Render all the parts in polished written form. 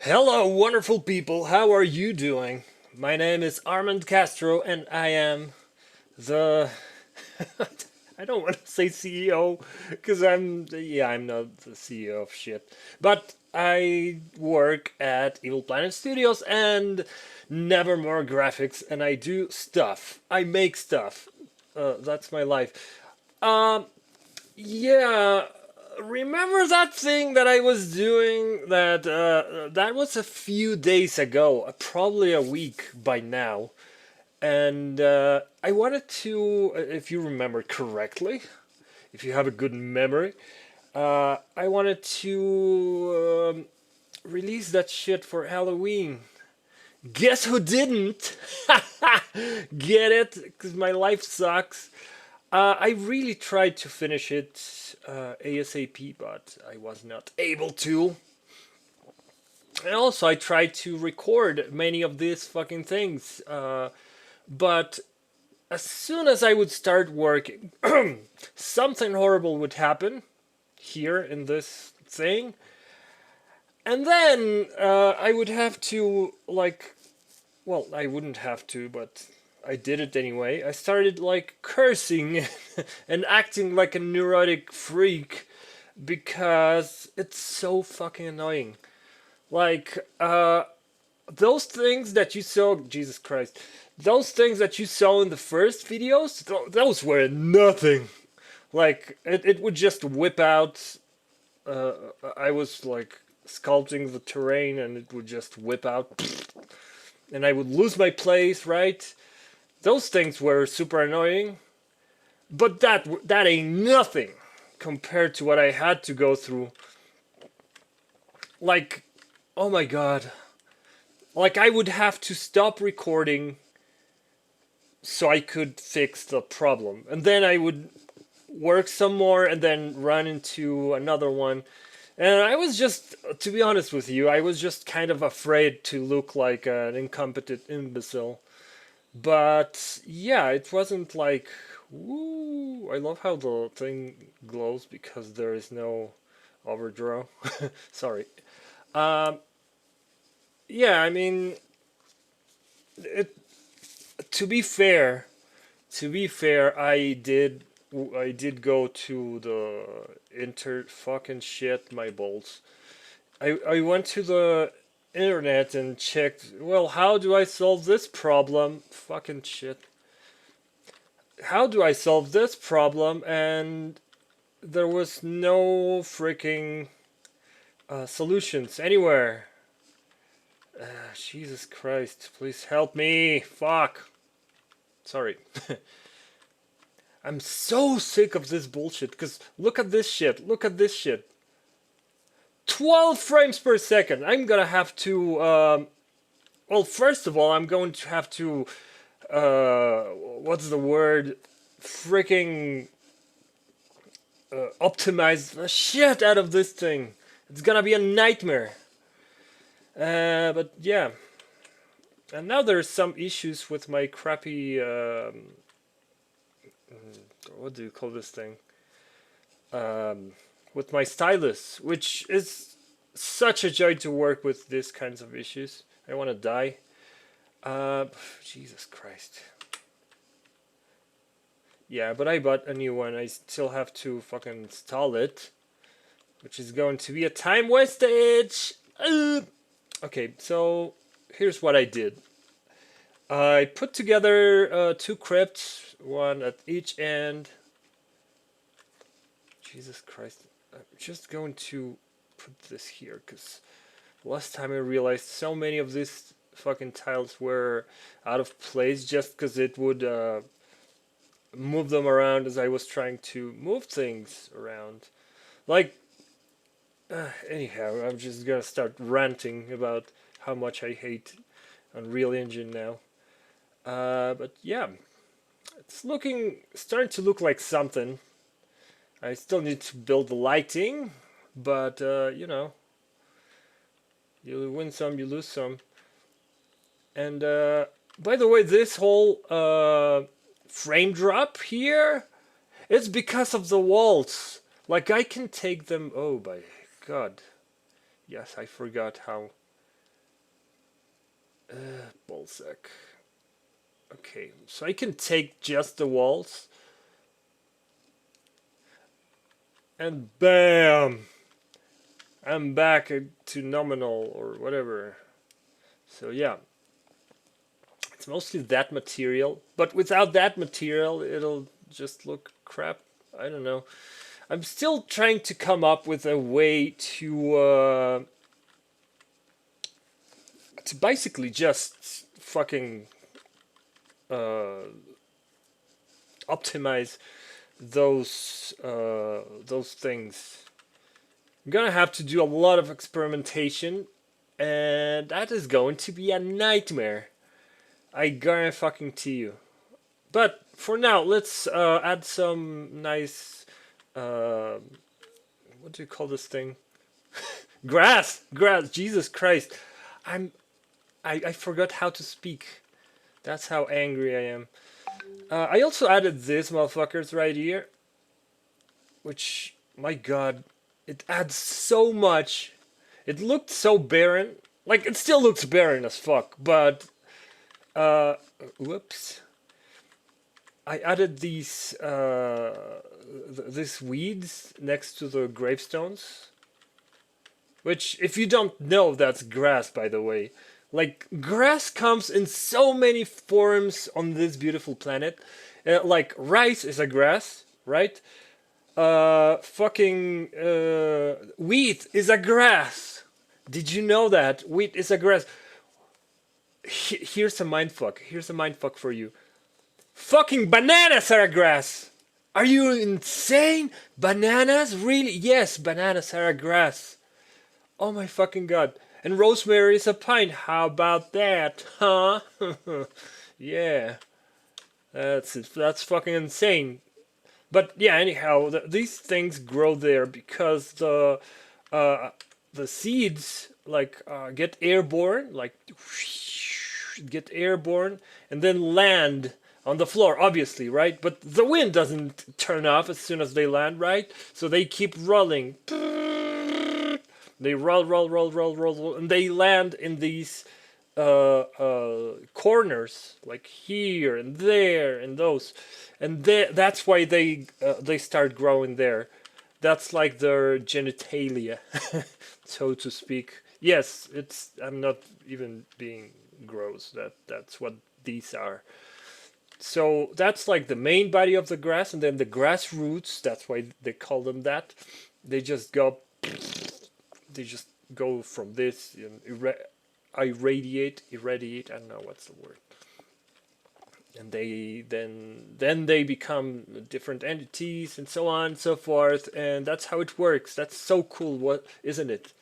Hello, wonderful people. How are you doing? My name is Armand Castro, and I am the. I don't want to say CEO because I'm not the CEO of shit. But I work at Evil Planet Studios and Nevermore Graphics, and I do stuff. I make stuff. That's my life. Um, yeah, remember that thing that I was doing that was a few days ago, probably a week by now. And I wanted to, if you remember correctly, if you have a good memory, I wanted to release that shit for Halloween. Guess who didn't? Get it? Because my life sucks. I really tried to finish it ASAP, but I was not able to. And also, I tried to record many of these fucking things, but as soon as I would start working, something horrible would happen here in this thing, and then I would have to, like, well, I wouldn't have to, but I did it anyway. I started like cursing and acting like a neurotic freak because it's so fucking annoying. Like, those things that you saw, Jesus Christ, those things that you saw in the first videos, those were nothing. Like, it would just whip out. Uh, I was like sculpting the terrain and it would just whip out. And I would lose my place, right? Those things were super annoying, but that ain't nothing compared to what I had to go through. Like, oh my god. Like I would have to stop recording so I could fix the problem. And then I would work some more and then run into another one. And I was just, to be honest with you, I was just kind of afraid to look like an incompetent imbecile. But yeah, it wasn't like, woo. I love how the thing glows because there is no overdraw. Sorry. Um, yeah, I mean, it, to be fair, I did go to the inter fucking shit my balls. I went to the internet and checked. Well, how do I solve this problem? Fucking shit. How do I solve this problem? And there was no freaking solutions anywhere. Jesus Christ, please help me. Fuck. Sorry. I'm so sick of this bullshit, because look at this shit. Look at this shit. 12 frames per second. I'm gonna have to. Well, first of all, I'm going to have to. What's the word? Freaking optimize the shit out of this thing. It's gonna be a nightmare. But yeah. And now there's some issues with my crappy. What do you call this thing? With my stylus, which is such a joy to work with these kinds of issues. I want to die. Uh, Jesus Christ. Yeah, but I bought a new one. I still have to fucking install it, which is going to be a time wastage. Okay, so here's what I did. I put together two crypts, one at each end. Jesus Christ. I'm just going to put this here because last time I realized so many of these fucking tiles were out of place just because it would move them around as I was trying to move things around. Like, anyhow, I'm just gonna start ranting about how much I hate Unreal Engine now. But yeah, it's starting to look like something. I still need to build the lighting, but you know, you win some, you lose some. And by the way, this whole frame drop here, it's because of the walls. Like I can take them. Oh my god! Yes, I forgot how. Ballsack. Okay, so I can take just the walls, and bam! I'm back to nominal or whatever. So yeah, it's mostly that material, but without that material, it'll just look crap. I don't know. I'm still trying to come up with a way to basically just fucking uh, optimize those things. I'm gonna have to do a lot of experimentation, and that is going to be a nightmare. I guarantee you. But for now, let's add some nice. Uh, what do you call this thing? Grass. Jesus Christ, I'm. I forgot how to speak. That's how angry I am. I also added this motherfuckers right here, which, my god, it adds so much. It looked so barren. Like, it still looks barren as fuck, but, uh, whoops. I added these weeds next to the gravestones, which, if you don't know, that's grass, by the way. Like, grass comes in so many forms on this beautiful planet. Like, rice is a grass, right? Fucking wheat is a grass. Did you know that wheat is a grass? Here's a mindfuck. Here's a mindfuck for you. Fucking bananas are a grass. Are you insane? Bananas? Really? Yes, bananas are a grass. Oh my fucking god. And rosemary is a pine. How about that? Huh? Yeah. That's it. That's fucking insane. But yeah, anyhow, these things grow there because uh, the seeds like get airborne, like get airborne, and then land on the floor, obviously, right? But the wind doesn't turn off as soon as they land, right? So they keep rolling. They roll, and they land in these corners, like here and there and those, and that's why they start growing there. That's like their genitalia, so to speak. Yes, it's. I'm not even being gross. That's what these are. So that's like the main body of the grass, and then the grass roots. That's why they call them that. They just go. They just go from this and irradiate. I don't know what's the word. And they then they become different entities and so on and so forth, and that's how it works. That's so cool, what isn't it?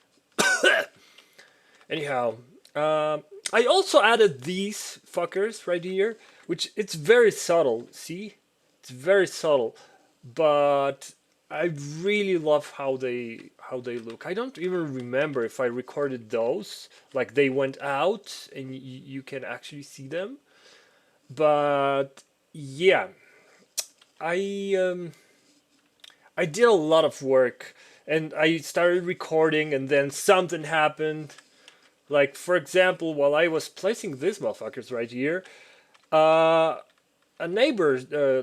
Anyhow, I also added these fuckers right here, which it's very subtle. See, it's very subtle, but I really love how they look. I don't even remember if I recorded those, like they went out and you can actually see them. But yeah, I I did a lot of work, and I started recording, and then something happened. Like, for example, while I was placing these motherfuckers right here, uh, a neighbor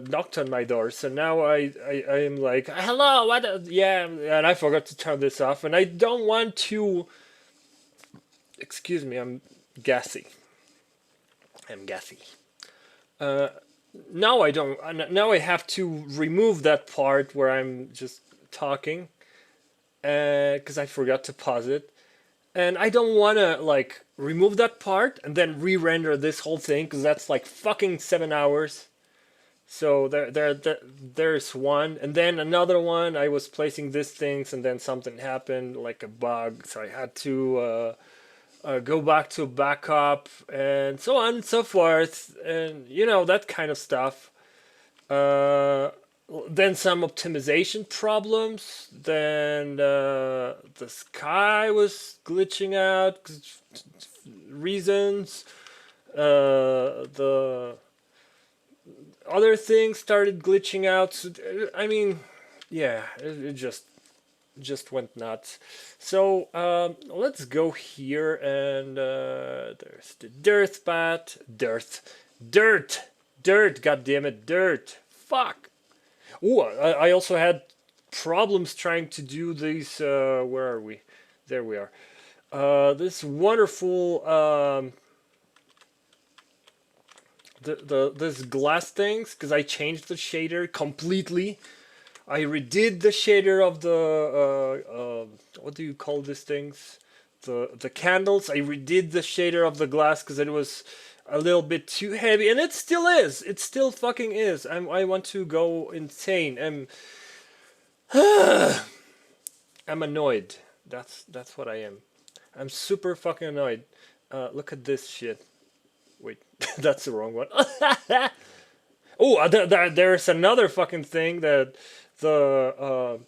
knocked on my door. So now I am like, hello, what? Yeah, and I forgot to turn this off, and I don't want to. Excuse me, I'm gassy. I'm gassy. Uh, Now I don't. Now I have to remove that part where I'm just talking, because I forgot to pause it, and I don't want to like remove that part and then re-render this whole thing because that's like fucking 7 hours. So there's one, and then another one. I was placing these things, and then something happened, like a bug, so I had to go back to backup, and so on and so forth, and that kind of stuff. Uh, then some optimization problems. Then the sky was glitching out 'cause reasons. The other things started glitching out. So, I mean, yeah, it just just went nuts. So let's go here, and there's the dirt path. Dirt. God damn it, dirt. Fuck. Oh, I also had problems trying to do these. Where are we? There we are. This wonderful this glass things, because I changed the shader completely. I redid the shader of the what do you call these things? The candles. I redid the shader of the glass because it was a little bit too heavy, and it still is. It still fucking is. I want to go insane. I'm annoyed. That's what I am. I'm super fucking annoyed. Look at this shit. Wait, that's the wrong one. Oh, there's another fucking thing that the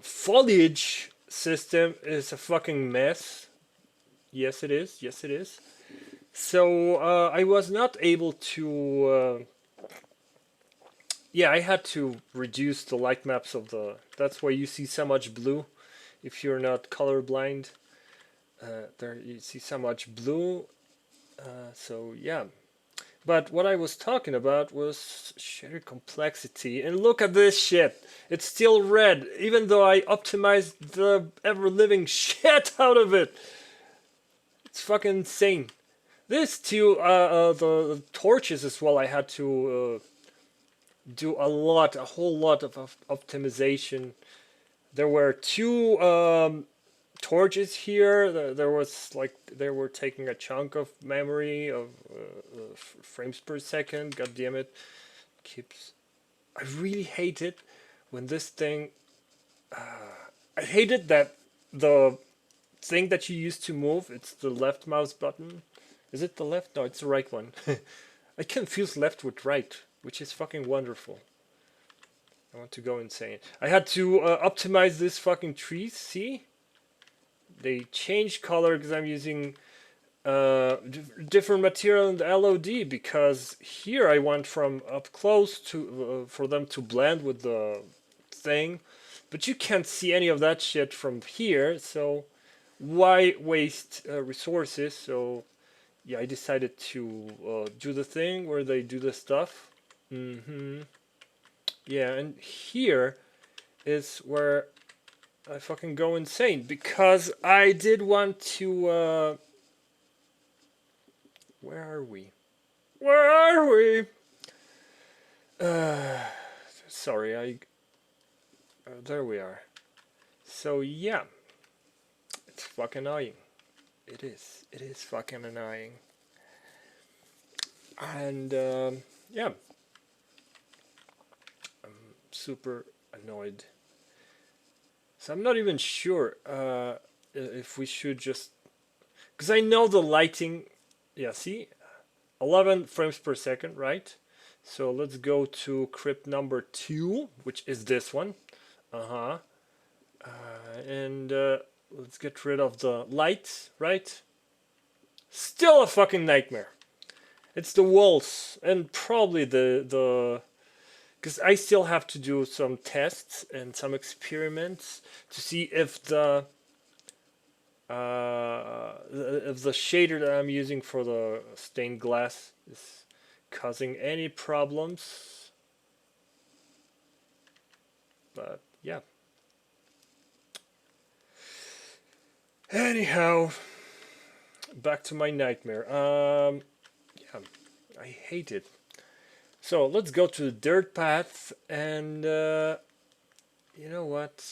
foliage system is a fucking mess. Yes, it is. Yes, it is. So I was not able to. Yeah, I had to reduce the light maps of the. That's why you see so much blue. If you're not colorblind, there you see so much blue. So yeah. But what I was talking about was shader complexity. And look at this shit. It's still red, even though I optimized the ever-living shit out of it. It's fucking insane. This too, the torches as well, I had to do a whole lot of optimization. There were two torches here. There was like they were taking a chunk of memory of frames per second. God damn it, keeps. I really hate it when this thing. I hate it that the thing that you use to move, it's the left mouse button. Is it the left? No, it's the right one. I confuse left with right, which is fucking wonderful. I want to go insane. I had to optimize this fucking trees. See? They changed color because I'm using different material in the LOD, because here I want from up close to for them to blend with the thing, but you can't see any of that shit from here, so why waste resources? So yeah, I decided to do the thing where they do the stuff. Yeah, and here is where I fucking go insane, because I did want to where are we? Where are we? Sorry, there we are. So yeah, it's fucking annoying. It is. It is fucking annoying. And yeah, I'm super annoyed. So I'm not even sure if we should just, because I know the lighting. Yeah, see, 11 frames per second, right? So let's go to crypt number 2, which is this one. And let's get rid of the lights, right? Still a fucking nightmare. It's the walls and probably the because I still have to do some tests and some experiments to see if the shader that I'm using for the stained glass is causing any problems. But yeah. Anyhow, back to my nightmare. Yeah, I hate it. So let's go to the dirt path, and you know what?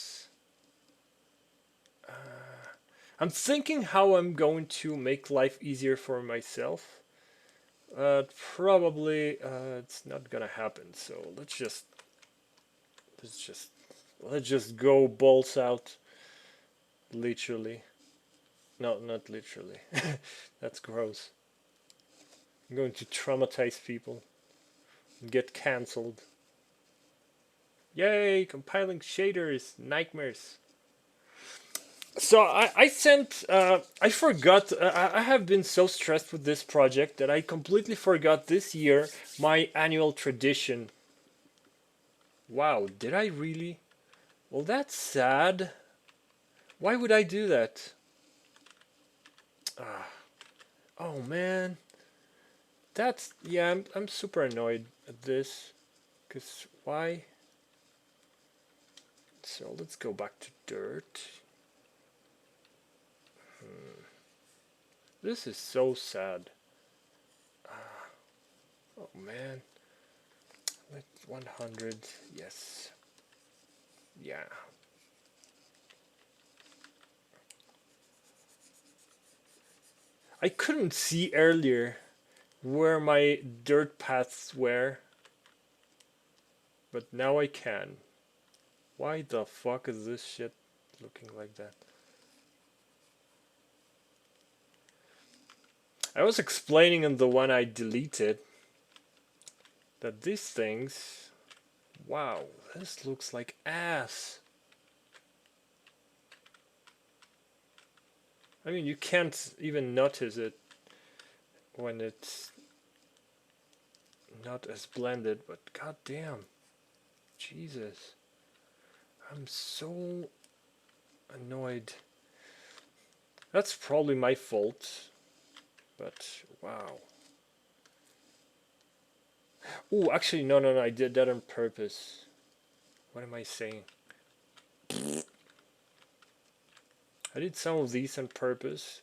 I'm thinking how I'm going to make life easier for myself. Probably it's not gonna happen. So let's just go balls out. Literally. No, not literally. That's gross. I'm going to traumatize people and get cancelled. Yay, compiling shaders, nightmares. So I sent, I forgot, I have been so stressed with this project that I completely forgot this year my annual tradition. Wow, did I really? Well, that's sad. Why would I do that? Ah, oh man. That's, yeah, I'm super annoyed at this. Cause why? So let's go back to dirt. This is so sad. Ah, oh man. Let 100. Yes. Yeah. I couldn't see earlier where my dirt paths were, but now I can. Why the fuck is this shit looking like that? I was explaining in the one I deleted that these things, wow, this looks like ass. I mean, you can't even notice it when it's not as blended, but goddamn, Jesus, I'm so annoyed. That's probably my fault, but wow. Oh, actually, no, I did that on purpose. What am I saying? I did some of these on purpose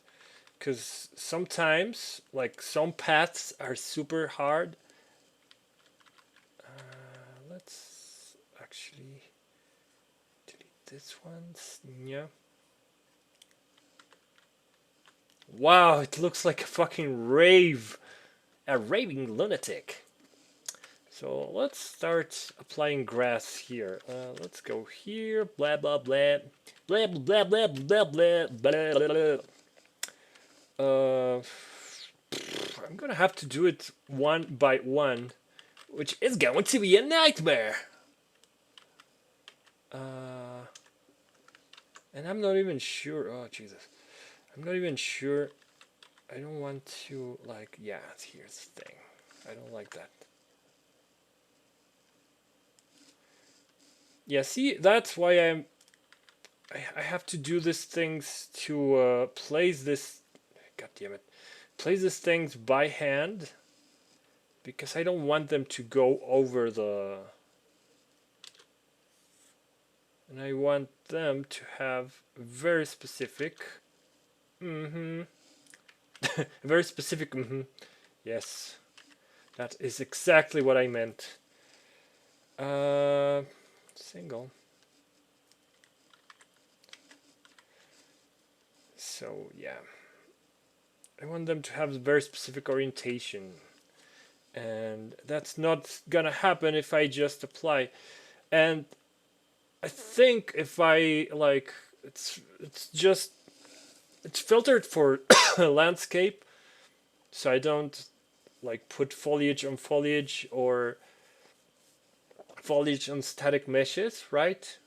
because sometimes, like, some paths are super hard. Let's actually delete this one. Yeah. Wow, it looks like a fucking rave. A raving lunatic. So let's start applying grass here. Let's go here. Blah blah blah. Blah blah blah blah blah blah blah blah. I'm gonna have to do it one by one, which is going to be a nightmare. And I'm not even sure. Oh Jesus, I'm not even sure. I don't want to, like, yeah. Here's the thing. I don't like that. Yeah, see, that's why I have to do these things to place this. God damn it, place these things by hand because I don't want them to go over the. And I want them to have very specific. Very specific. Yes, that is exactly what I meant. Single. So yeah, I want them to have a very specific orientation, and that's not gonna happen if I just apply. And I think if I like, it's just it's filtered for landscape, so I don't like put foliage on foliage or foliage on static meshes, right?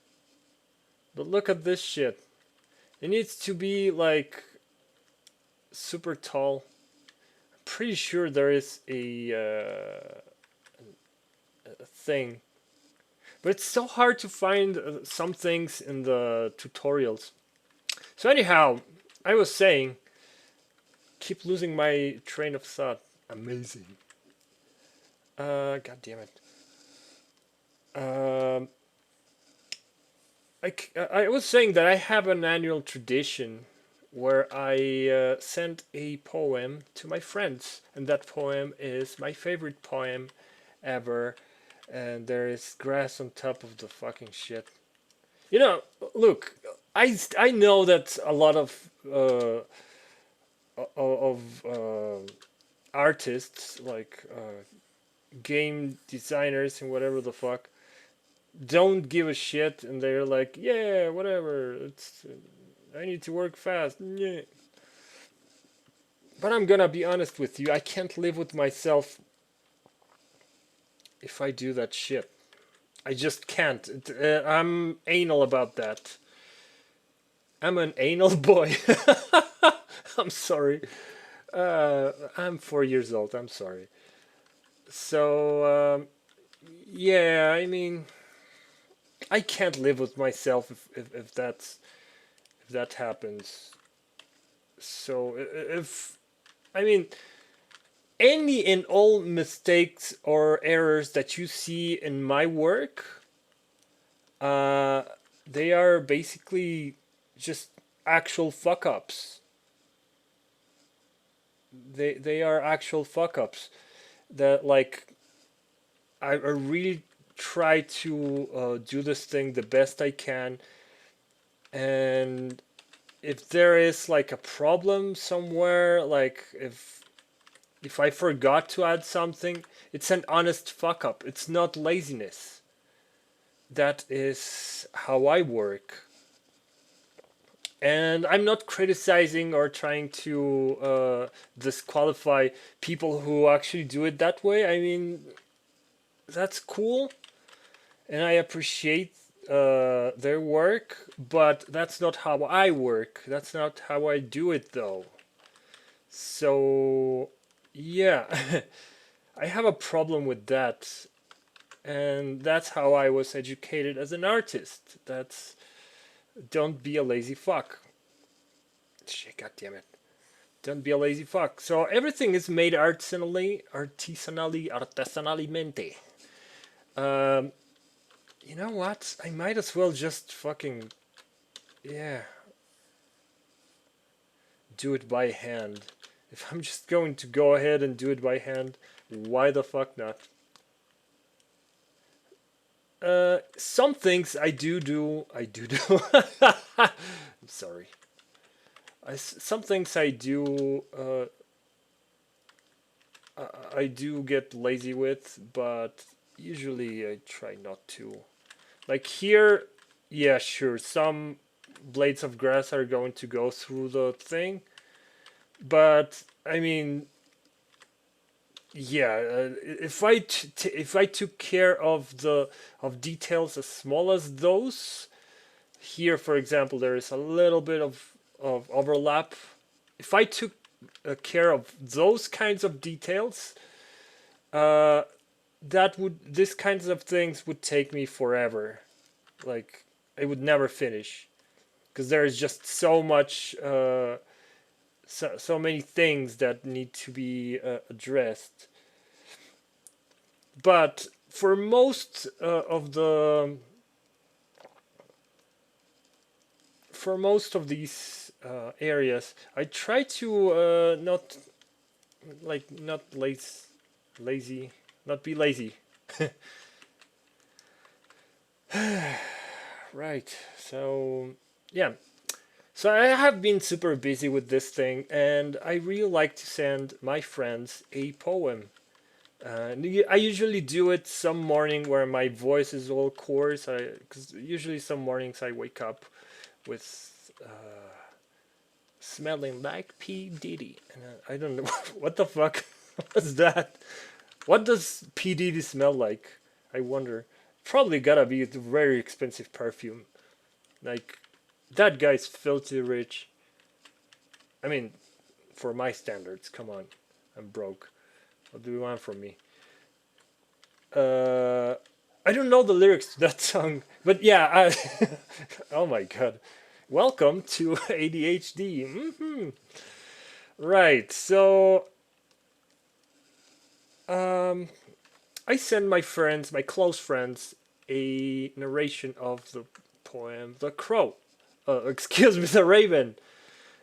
But look at this shit. It needs to be like super tall. I'm pretty sure there is a thing, but it's so hard to find some things in the tutorials. So anyhow, I was saying, keep losing my train of thought. Amazing. God damn it. Um, I was saying that I have an annual tradition where I send a poem to my friends, and that poem is my favorite poem ever. And there is grass on top of the fucking shit. You know, look, I know that a lot of artists like game designers and whatever the fuck don't give a shit, and they're like, yeah, whatever. It's I need to work fast. Yeah. But I'm gonna be honest with you. I can't live with myself if I do that shit. I just can't. I'm anal about that. I'm an anal boy. I'm sorry. I'm 4 years old. I'm sorry. So, yeah, I mean, I can't live with myself if that happens. So if I mean any and all mistakes or errors that you see in my work, uh, they are basically just actual fuck ups. They are actual fuck ups that like I really try to do this thing the best I can, and if there is like a problem somewhere, like if I forgot to add something, it's an honest fuck up. It's not laziness. That is how I work. And I'm not criticizing or trying to disqualify people who actually do it that way. I mean, that's cool, and I appreciate their work, but that's not how I work. That's not how I do it, though. So, yeah, I have a problem with that, and that's how I was educated as an artist. That's don't be a lazy fuck. Shit, God damn it. Don't be a lazy fuck. So everything is made artisanalmente. Um, you know what? I might as well just fucking, yeah, do it by hand. If I'm just going to go ahead and do it by hand, why the fuck not? Some things I do. I do do. I'm sorry. Some things I do. I do get lazy with, but usually I try not to. Like here, yeah, sure. Some blades of grass are going to go through the thing, but I mean, yeah. If I took care of the of details as small as those, here, for example, there is a little bit of overlap. If I took care of those kinds of details, uh, that would this kinds of things would take me forever. Like I would never finish because there is just so much, so many things that need to be addressed. But for most for most of these areas, I try to not like not lazy, not be lazy. Right. So yeah. So I have been super busy with this thing, and I really like to send my friends a poem. I usually do it some morning where my voice is all coarse. Because usually some mornings I wake up with smelling like P Diddy, and I don't know what the fuck was that. What does P Diddy smell like? I wonder. Probably gotta be a very expensive perfume. Like that guy's filthy rich. I mean, for my standards, come on, I'm broke. What do you want from me? Uh, I don't know the lyrics to that song, but yeah. Oh my god. Welcome to ADHD. Right. So, um, I send my friends, my close friends, a narration of the poem "The Crow." Excuse me, "The Raven,"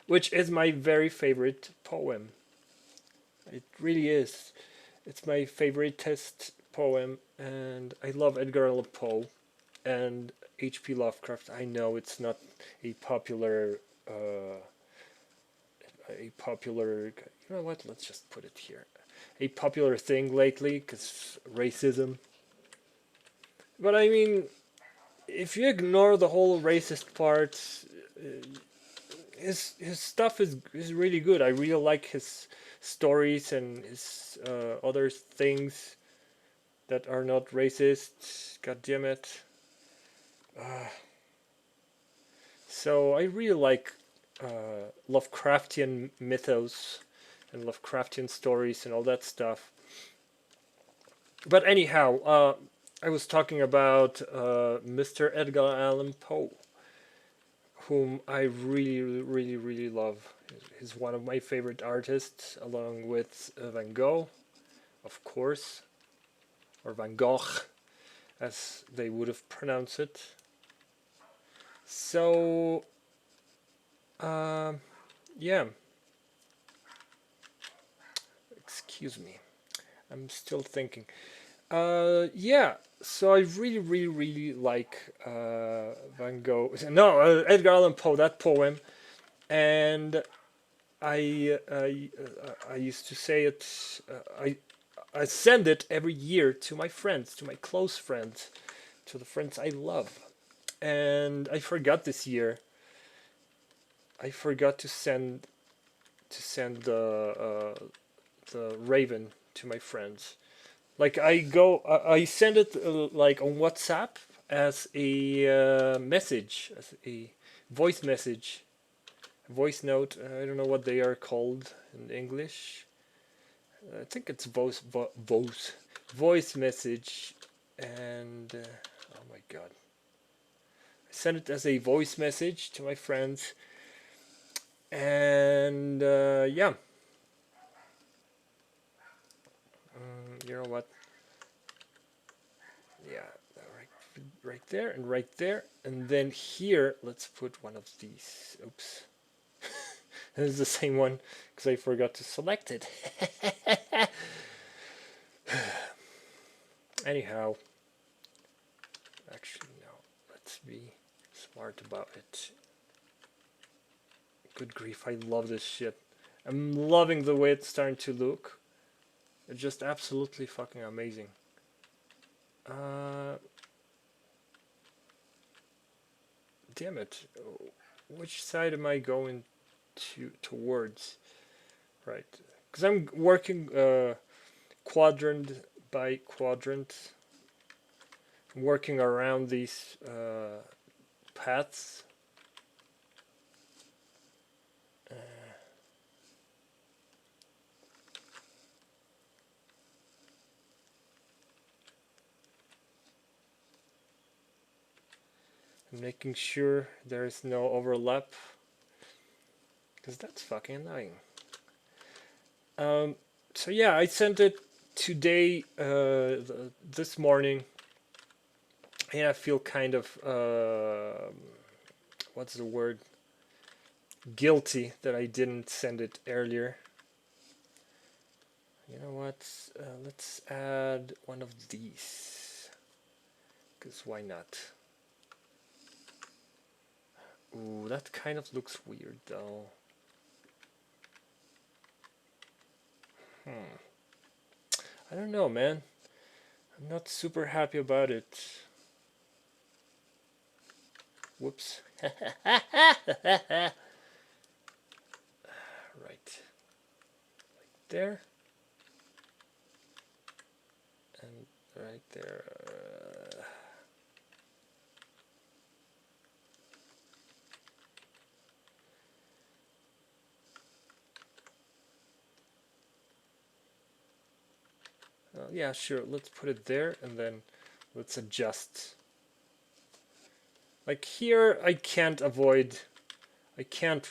which is my very favorite poem. It really is. It's my favoriteest poem, and I love Edgar Allan Poe and H.P. Lovecraft. I know it's not a popular, You know what? Let's just put it here. A popular thing lately, because racism. But I mean, if you ignore the whole racist part, uh, his stuff is really good. I really like his stories and his other things that are not racist. God damn it. Uh, so I really like Lovecraftian mythos and Lovecraftian stories and all that stuff. But anyhow, I was talking about Mr. Edgar Allan Poe, whom I really love. He's one of my favorite artists, along with Van Gogh, of course, or Van Gogh, as they would have pronounced it. So, uh, yeah, excuse me, I'm still thinking. Yeah, so I really like Van Gogh. No, Edgar Allan Poe, that poem, and I used to say it. I send it every year to my friends, to my close friends, to the friends I love. And I forgot this year. I forgot to send the Raven to my friends. Like I send it like on WhatsApp as a message, as a voice message, voice note. I don't know what they are called in English. I think it's voice message, and oh my god, I send it as a voice message to my friends, and yeah, you know what? Yeah, right there and right there, and then here let's put one of these. Oops, this is the same one because I forgot to select it. Anyhow, actually no, let's be smart about it. Good grief, I love this shit. I'm loving the way it's starting to look. It's just absolutely fucking amazing. Uh, damn it. Which side am I going towards? Right. Because I'm working quadrant by quadrant. I'm working around these paths. Making sure there's no overlap. Because that's fucking annoying. So yeah, I sent it today, this morning, and I feel kind of, what's the word? Guilty that I didn't send it earlier. You know what? Let's add one of these. Because why not? Ooh, that kind of looks weird though. I don't know, man. I'm not super happy about it. Whoops. Right. There. And right there. Yeah, sure. Let's put it there and then let's adjust. Like here, I can't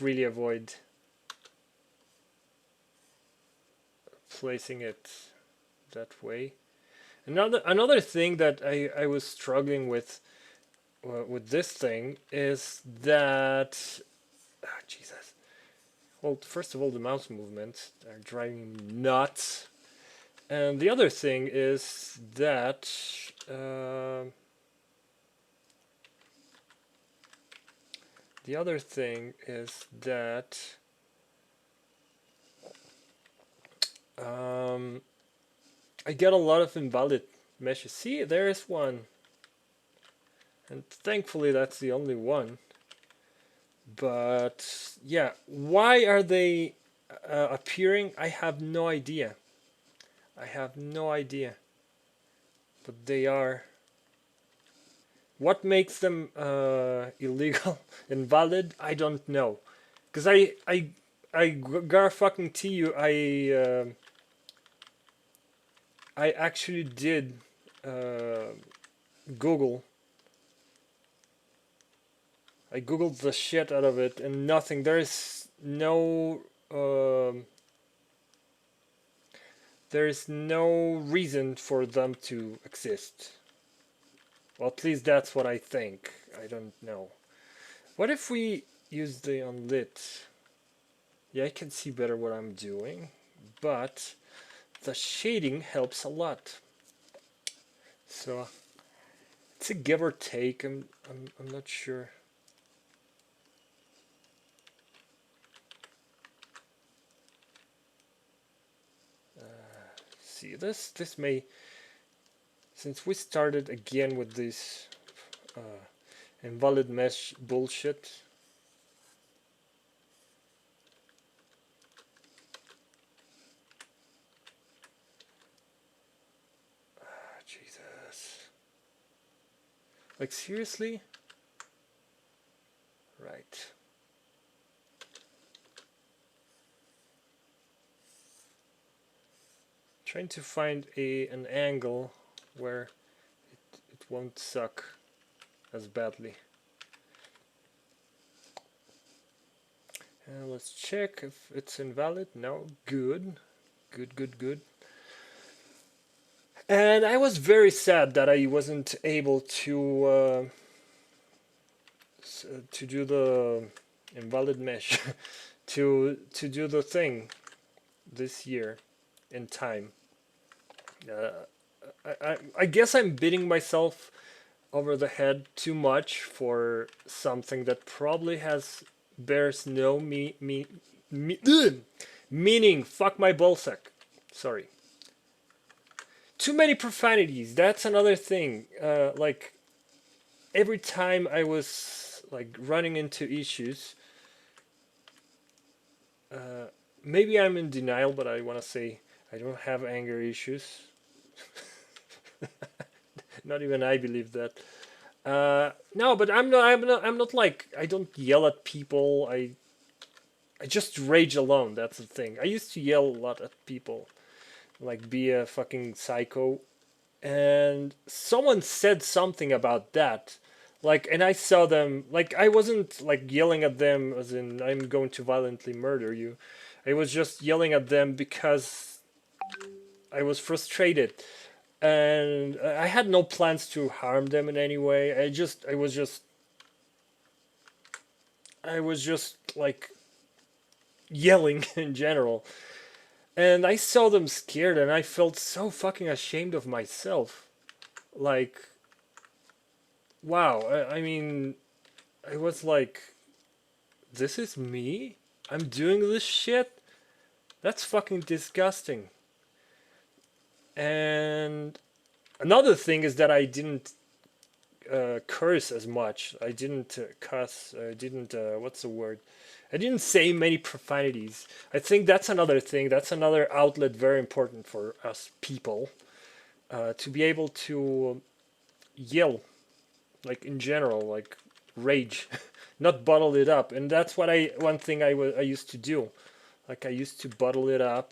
really avoid placing it that way. Another thing that I was struggling with this thing is that Jesus. Well, first of all, the mouse movements are driving me nuts, and the other thing is that I get a lot of invalid meshes. See, there is one, and thankfully that's the only one. But yeah, why are they appearing? I have no idea. I have no idea. But they are. What makes them illegal, invalid? I don't know. Cause I gotta fucking tell you, I actually did Google. I googled the shit out of it and nothing. There is no reason for them to exist. Well, at least that's what I think. I don't know. What if we use the unlit? Yeah, I can see better what I'm doing, but the shading helps a lot. So it's a give or take. I'm not sure. See this may, since we started again with this invalid mesh bullshit. Jesus. Like, seriously? Right. Trying to find an angle where it won't suck as badly. Let's check if it's invalid. No, good. Good. And I was very sad that I wasn't able to do the invalid mesh to do the thing this year in time. I guess I'm beating myself over the head too much for something that probably bears no meaning. Fuck my ballsack. Sorry. Too many profanities. That's another thing. Like every time I was like running into issues, maybe I'm in denial, but I want to say I don't have anger issues. Not even I believe that. No, but I'm not like, I don't yell at people. I just rage alone. That's the thing. I used to yell a lot at people, like be a fucking psycho. And someone said something about that, like, and I saw them, like, I wasn't like yelling at them as in I'm going to violently murder you. I was just yelling at them because I was frustrated, and I had no plans to harm them in any way. I was just like yelling in general. And I saw them scared and I felt so fucking ashamed of myself. Like, wow, I mean, I was like, this is me? I'm doing this shit? That's fucking disgusting. And another thing is that I didn't curse as much. I didn't cuss. I didn't, what's the word? I didn't say many profanities. I think that's another thing. That's another outlet very important for us people, to be able to yell, like in general, like rage, not bottle it up. And that's what one thing I used to do. Like I used to bottle it up,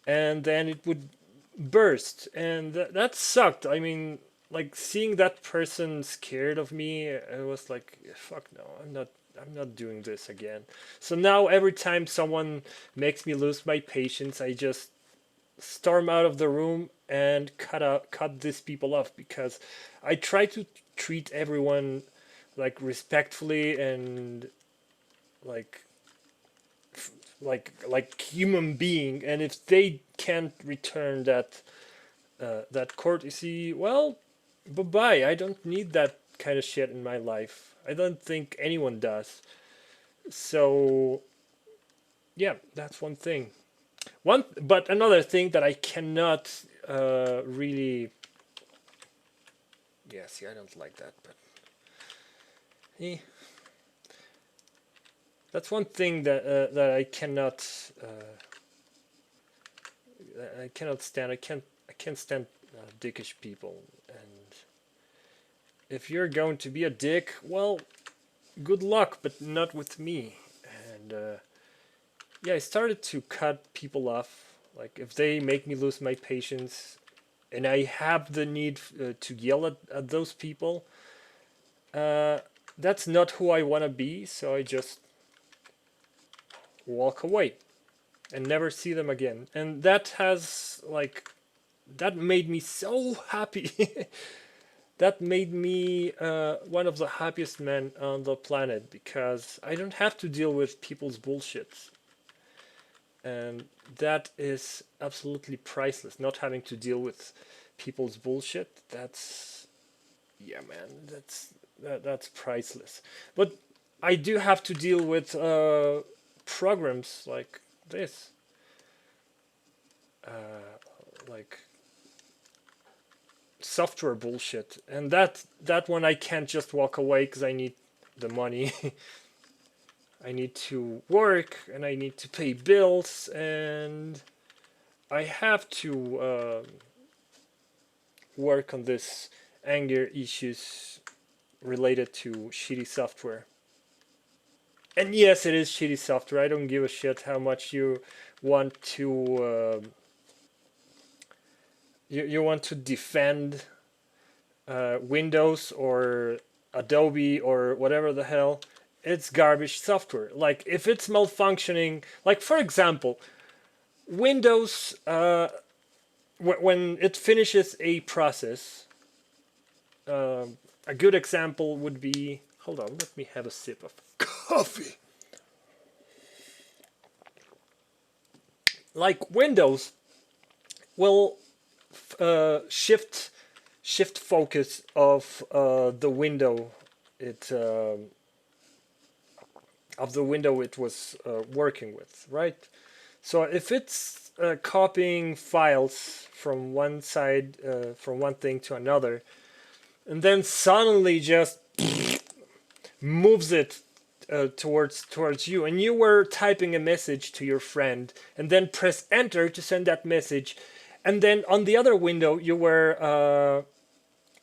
and then it would burst, and that sucked. I mean, like seeing that person scared of me, it was like, fuck no, I'm not doing this again. So now every time someone makes me lose my patience, I just storm out of the room and cut these people off, because I try to treat everyone like respectfully and like like human being, and if they can't return that courtesy, well, bye bye. I don't need that kind of shit in my life. I don't think anyone does. So yeah, that's one thing. But another thing that I cannot really. Yeah, see, I don't like that, but eh, that's one thing that I cannot stand. I can't stand dickish people. And if you're going to be a dick, well, good luck, but not with me. And yeah, I started to cut people off. Like if they make me lose my patience, and I have the need to yell at those people, uh, that's not who I want to be. So I just walk away and never see them again. And that has like that made me so happy. That made me one of the happiest men on the planet because I don't have to deal with people's bullshit. And that is absolutely priceless. Not having to deal with people's bullshit, that's, yeah, man, that's priceless. But I do have to deal with programs like this, like software bullshit, and that one I can't just walk away because I need the money. I need to work and I need to pay bills, and I have to work on this anger issues related to shitty software. And yes, it is shitty software. I don't give a shit how much you want to you want to defend Windows or Adobe or whatever the hell. It's garbage software. Like if it's malfunctioning, like for example, Windows, when it finishes a process, a good example would be. Hold on, let me have a sip of coffee. Like Windows will shift focus of the window it of the window it was working with, right? So if it's copying files from one side, from one thing to another, and then suddenly just moves it towards you, and you were typing a message to your friend, and then press enter to send that message, and then on the other window you were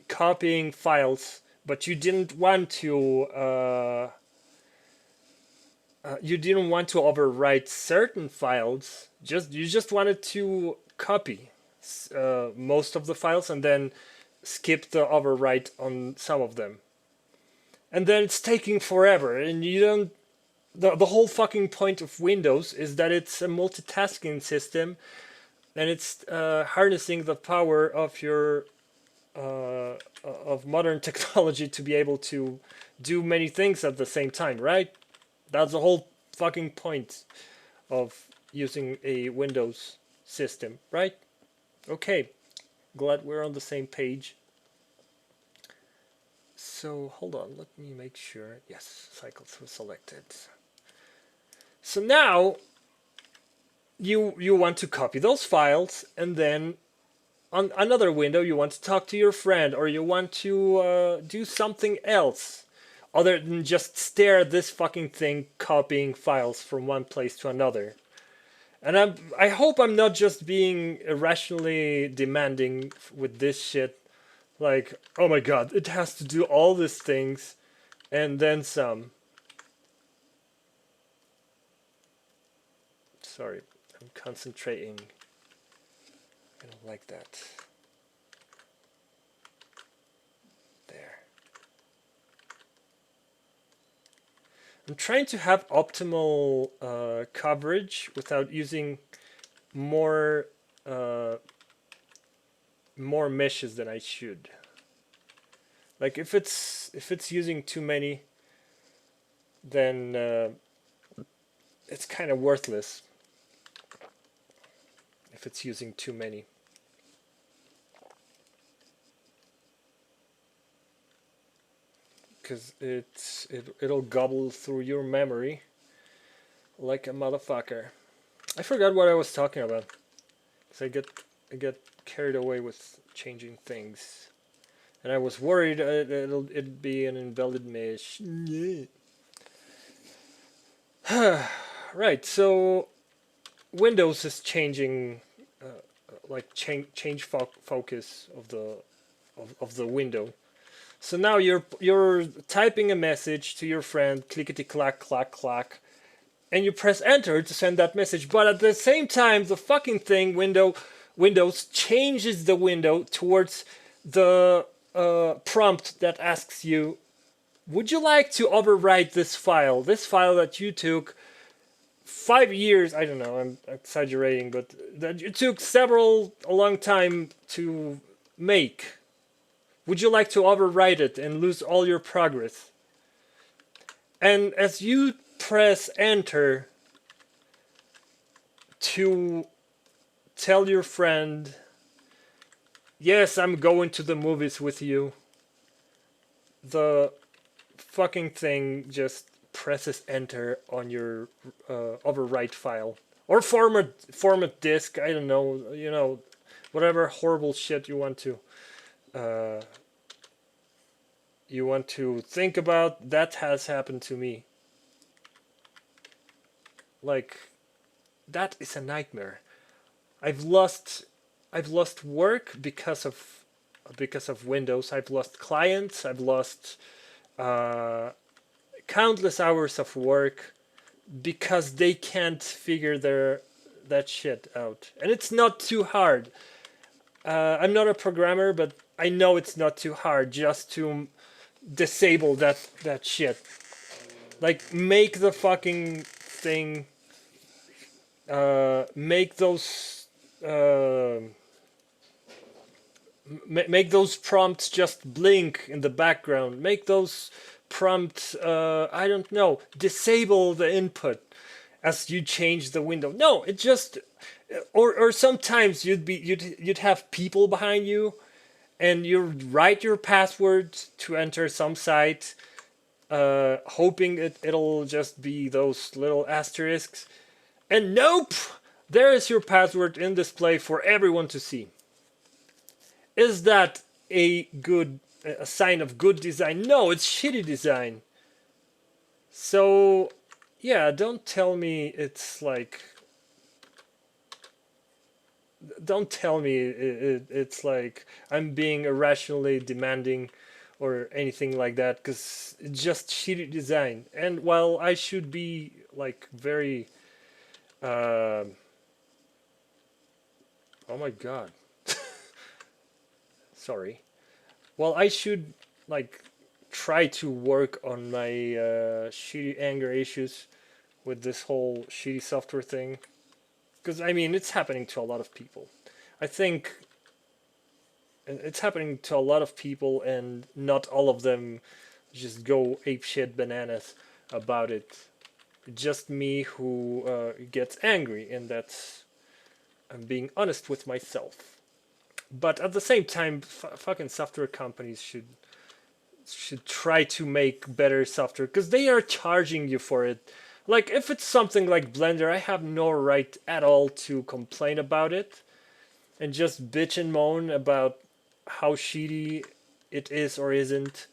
copying files, but you didn't want to. You didn't want to overwrite certain files. You just wanted to copy most of the files and then skip the overwrite on some of them. And then it's taking forever, and you don't. The whole fucking point of Windows is that it's a multitasking system, and it's harnessing the power of your of modern technology to be able to do many things at the same time, right? That's the whole fucking point of using a Windows system, right? Okay, glad we're on the same page. So hold on, let me make sure. Yes, cycle through selected. So now you want to copy those files, and then on another window you want to talk to your friend, or you want to do something else other than just stare at this fucking thing copying files from one place to another. And I hope I'm not just being irrationally demanding with this shit. Like, oh my god, it has to do all these things and then some. Sorry, I'm concentrating. I don't like that. There. I'm trying to have optimal coverage without using more more meshes than I should. Like if it's using too many, then it's kind of worthless. If it's using too many. Because it'll gobble through your memory like a motherfucker. I forgot what I was talking about. Because I get carried away with changing things, and I was worried it'd be an invalid mesh. Right. So Windows is changing, like change focus of the window. So now you're typing a message to your friend, clickety clack clack clack, and you press enter to send that message. But at the same time, the fucking thing window Windows changes the window towards the prompt that asks you, would you like to overwrite this file? This file that you took 5 years, I don't know, I'm exaggerating, but that it took a long time to make. Would you like to overwrite it and lose all your progress? And as you press enter to tell your friend, yes, I'm going to the movies with you, the fucking thing just presses enter on your overwrite file. Or format disk, I don't know, whatever horrible shit uh, you want to think about. That has happened to me. Like, that is a nightmare. I've lost work because of Windows. I've lost clients. I've lost uh, countless hours of work because they can't figure that shit out. And it's not too hard. I'm not a programmer, but I know it's not too hard just to disable that shit. Like, make the fucking thing. Make those. Make those prompts just blink in the background. Make those prompts. I don't know. Disable the input as you change the window. No, it just. Or sometimes you'd have people behind you, and you write your password to enter some site, hoping it'll just be those little asterisks. And nope! There is your password in display for everyone to see. Is that a sign of good design? No, it's shitty design. So, yeah, don't tell me it's like. Don't tell me it's like I'm being irrationally demanding or anything like that, because it's just shitty design. And while I should be like very. Oh my god. Sorry. Well, I should like try to work on my shitty anger issues with this whole shitty software thing, because I mean it's happening to a lot of people. I think it's happening to a lot of people, and not all of them just go apeshit bananas about it. Just me who gets angry, and that's I'm being honest with myself. But at the same time, fucking software companies should try to make better software, because they are charging you for it. Like, if it's something like Blender, I have no right at all to complain about it and just bitch and moan about how shitty it is or isn't,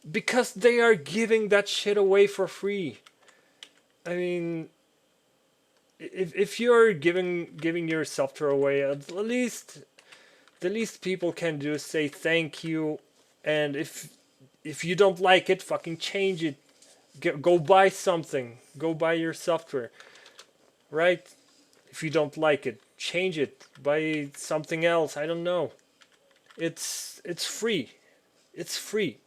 because they are giving that shit away for free. I mean, if you're giving your software away, at least the least people can do is say thank you, and if you don't like it, fucking change it. Go buy something. Go buy your software, right? If you don't like it, change it. Buy something else. I don't know. It's free. It's free.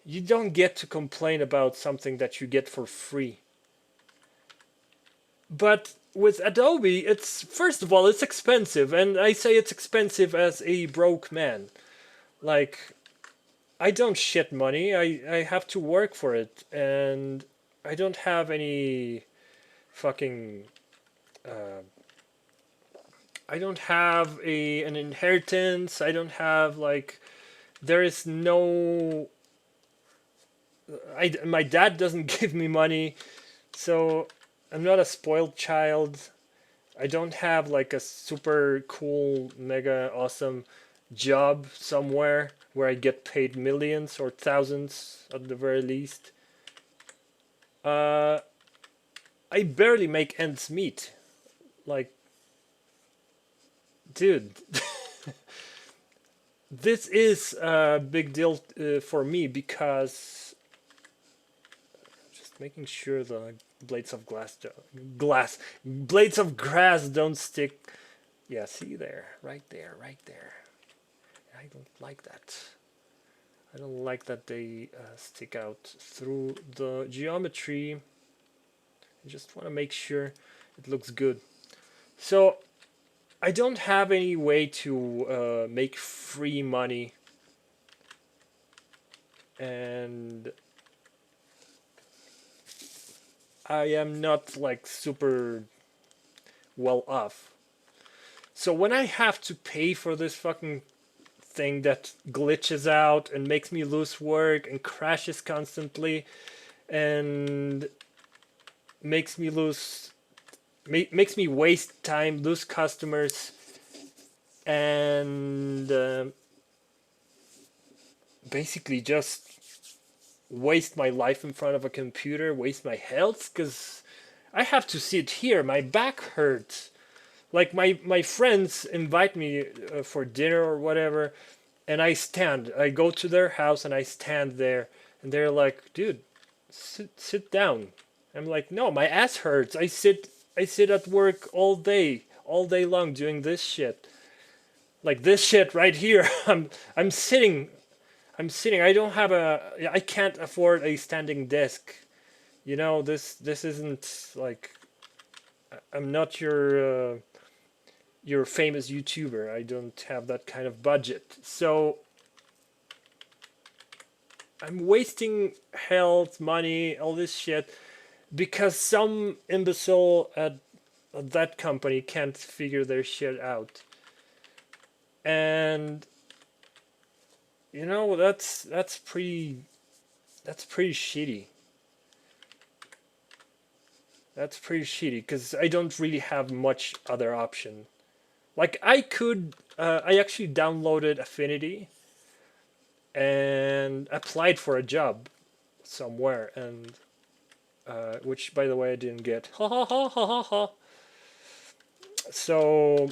You don't get to complain about something that you get for free. But with Adobe, it's first of all it's expensive, and I say it's expensive as a broke man. Like, I don't shit money. I have to work for it, and I don't have any fucking. I don't have an inheritance. I don't have like. There is no. My dad doesn't give me money, so I'm not a spoiled child. I don't have like a super cool, mega awesome job somewhere where I get paid millions or thousands at the very least. Uh, I barely make ends meet. Like, dude, this is a big deal for me, because just making sure the blades of glass blades of grass don't stick Yeah, see there, right there, right there. I don't like that. I don't like that they stick out through the geometry. I just want to make sure it looks good. So I don't have any way to make free money, and I am not like super well off. So when I have to pay for this fucking thing that glitches out and makes me lose work and crashes constantly and makes me lose makes me waste time, lose customers, and basically just waste my life in front of a computer, waste my health, because I have to sit here. My back hurts. Like my friends invite me for dinner or whatever, and I stand. I go to their house and I stand there, and they're like, "Dude, sit down." I'm like, "No, my ass hurts. I sit at work all day long doing this shit. Like this shit right here. I'm sitting. I'm sitting. I don't have a. I can't afford a standing desk. You know, this isn't like. I'm not your famous YouTuber. I don't have that kind of budget. So I'm wasting health, money, all this shit because some imbecile at that company can't figure their shit out. And you know, that's pretty shitty. That's pretty shitty because I don't really have much other option. Like I actually downloaded Affinity and applied for a job somewhere, and which by the way I didn't get. Ha ha ha ha ha ha. So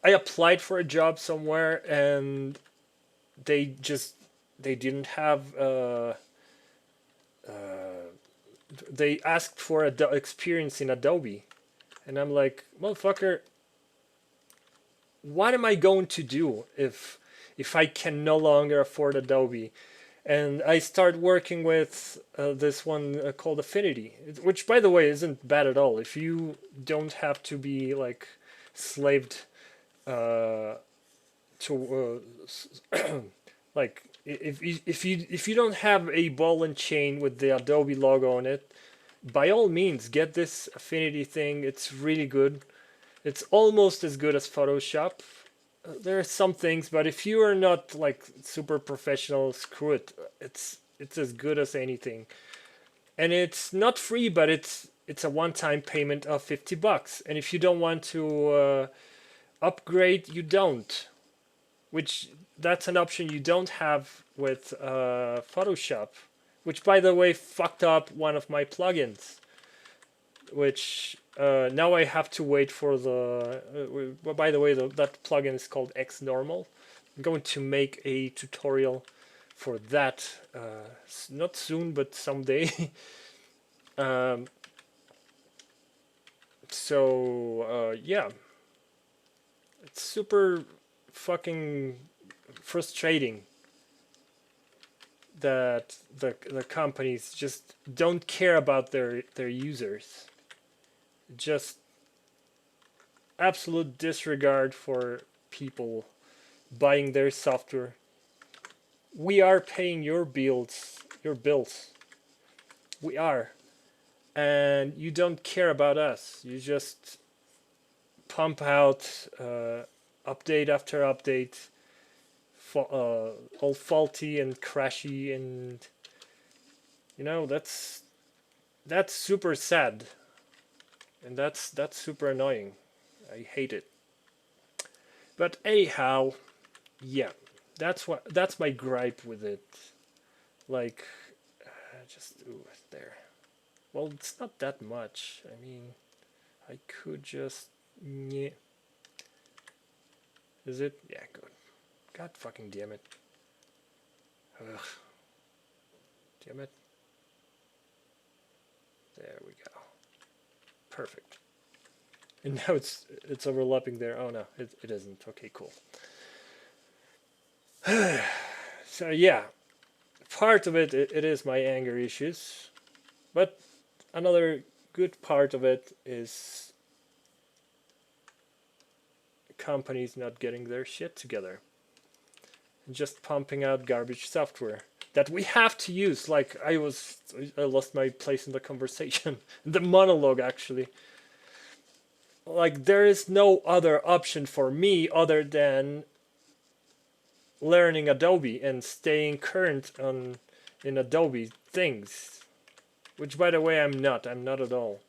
I applied for a job somewhere, and they just they didn't have. They asked for experience in Adobe, and I'm like, motherfucker, what am I going to do if I can no longer afford Adobe? And I start working with this one called Affinity, which by the way isn't bad at all. If you don't have to be like slaved to like if you don't have a ball and chain with the Adobe logo on it, by all means get this Affinity thing. It's really good. It's almost as good as Photoshop. There are some things, but if you are not like super professional, screw it. It's as good as anything, and it's not free, but it's a one-time payment of $50. And if you don't want to upgrade, you don't. Which that's an option you don't have with Photoshop, which by the way fucked up one of my plugins, which now I have to wait for the. By the way, that plugin is called X Normal. I'm going to make a tutorial for that, not soon, but someday. um, so yeah, it's super fucking frustrating that the companies just don't care about their users. Just absolute disregard for people buying their software. We are paying your bills, your bills. We are. And you don't care about us. You just pump out update after update, all faulty and crashy, and you know that's super sad, and that's super annoying. I hate it. But anyhow, yeah, that's my gripe with it. Like, just ooh, there. Well, it's not that much. I mean, I could just yeah. Is it? Yeah, good. God fucking damn it. Ugh. Damn it. There we go. Perfect. And now it's overlapping there. Oh no, it isn't. Okay, cool. So yeah, part of it is my anger issues, but another good part of it is companies not getting their shit together and just pumping out garbage software that we have to use. Like I lost my place in the conversation, the monologue actually. Like there is no other option for me other than learning Adobe and staying current on in Adobe things. Which by the way I'm not. I'm not at all.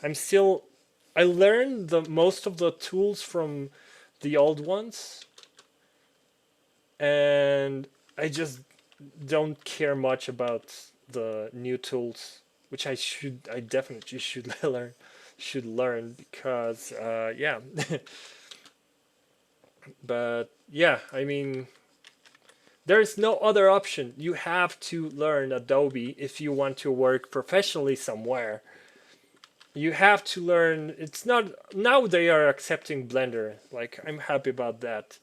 I'm still I learned the most of the tools from the old ones and I just don't care much about the new tools, which I definitely should learn because yeah. But yeah, I mean, there's no other option. You have to learn Adobe if you want to work professionally somewhere. You have to learn. It's not now they are accepting Blender. Like I'm happy about that.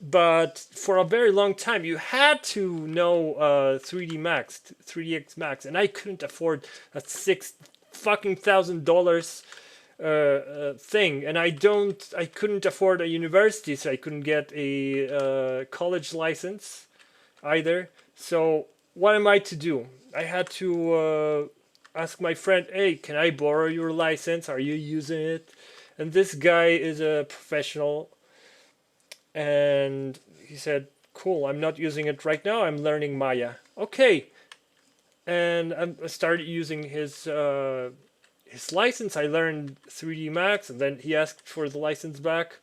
But for a very long time, you had to know 3D Max, 3DX Max, and I couldn't afford a $6 fucking thousand thing, and I couldn't afford a university, so I couldn't get a college license either. So what am I to do? I had to ask my friend, "Hey, can I borrow your license? Are you using it?" And this guy is a professional, and he said, "Cool, I'm not using it right now. I'm learning Maya." Okay, and I started using his license. I learned 3D Max, and then he asked for the license back.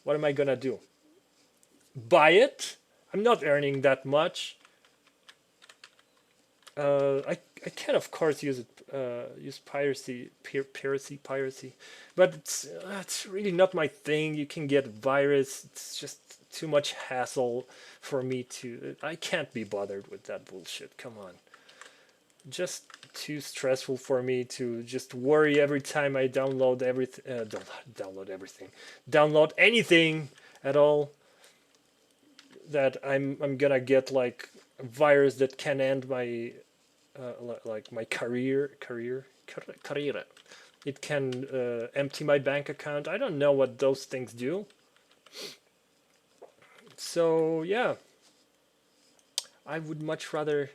What am I gonna do? Buy it? I'm not earning that much. I can of course use it. Use piracy, but it's really not my thing. You can get virus. It's just too much hassle for me to. I can't be bothered with that bullshit. Come on, just too stressful for me to just worry every time I download everything. Download everything. Download anything at all. That I'm gonna get like a virus that can end my like my career. It can empty my bank account. I don't know what those things do. So yeah, I would much rather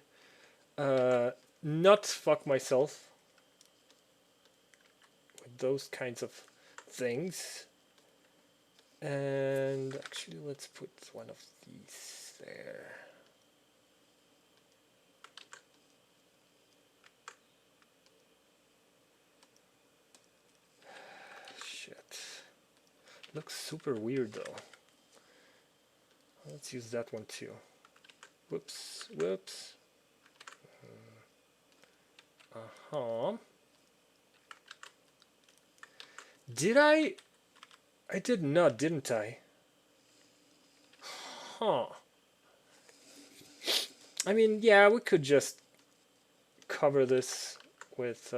uh, not fuck myself with those kinds of things. And actually, let's put one of these there. Shit. Looks super weird though. Let's use that one too. Whoops. Uh-huh. Did I? I did not, didn't I? Huh. I mean, yeah, we could just cover this with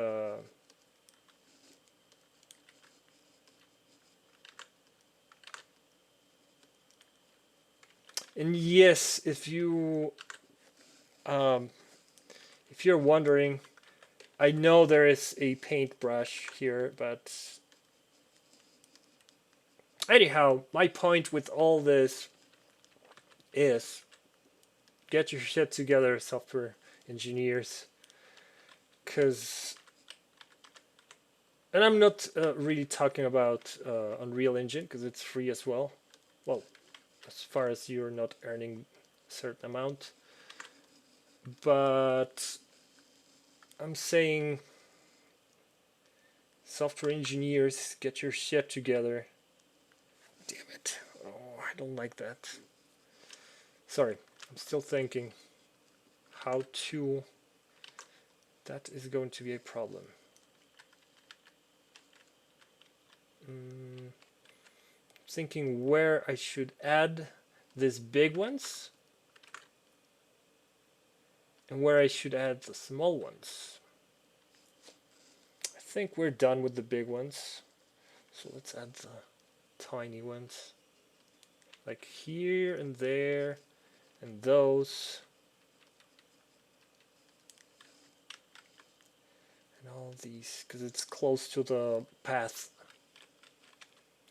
and yes, um, if you're wondering, I know there is a paintbrush here, but anyhow, my point with all this is get your shit together, software engineers, because and I'm not really talking about Unreal Engine because it's free as well. Well, as far as you're not earning a certain amount, but I'm saying software engineers, get your shit together. Damn it. Oh, I don't like that. Sorry, I'm still thinking how to. That is going to be a problem. Thinking where I should add these big ones and where I should add the small ones. I think we're done with the big ones. So let's add the tiny ones. Like here and there and those. And all these, because it's close to the path.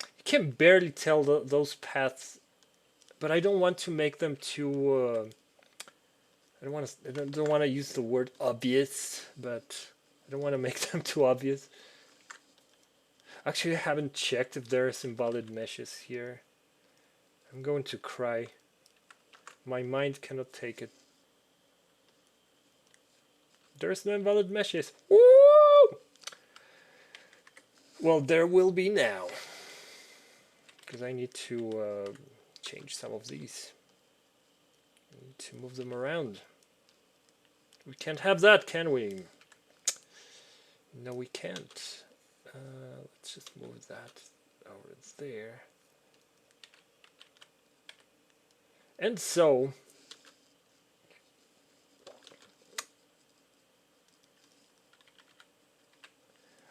You can barely tell those paths, but I don't want to make them too... I don't want to use the word obvious, but I don't want to make them too obvious. Actually, I haven't checked if there are invalid meshes here. I'm going to cry. My mind cannot take it. There's no invalid meshes. Woo! Well, there will be now. Because I need to change some of these. I need to move them around. We can't have that, can we? No, we can't. Let's just move that over there. And so,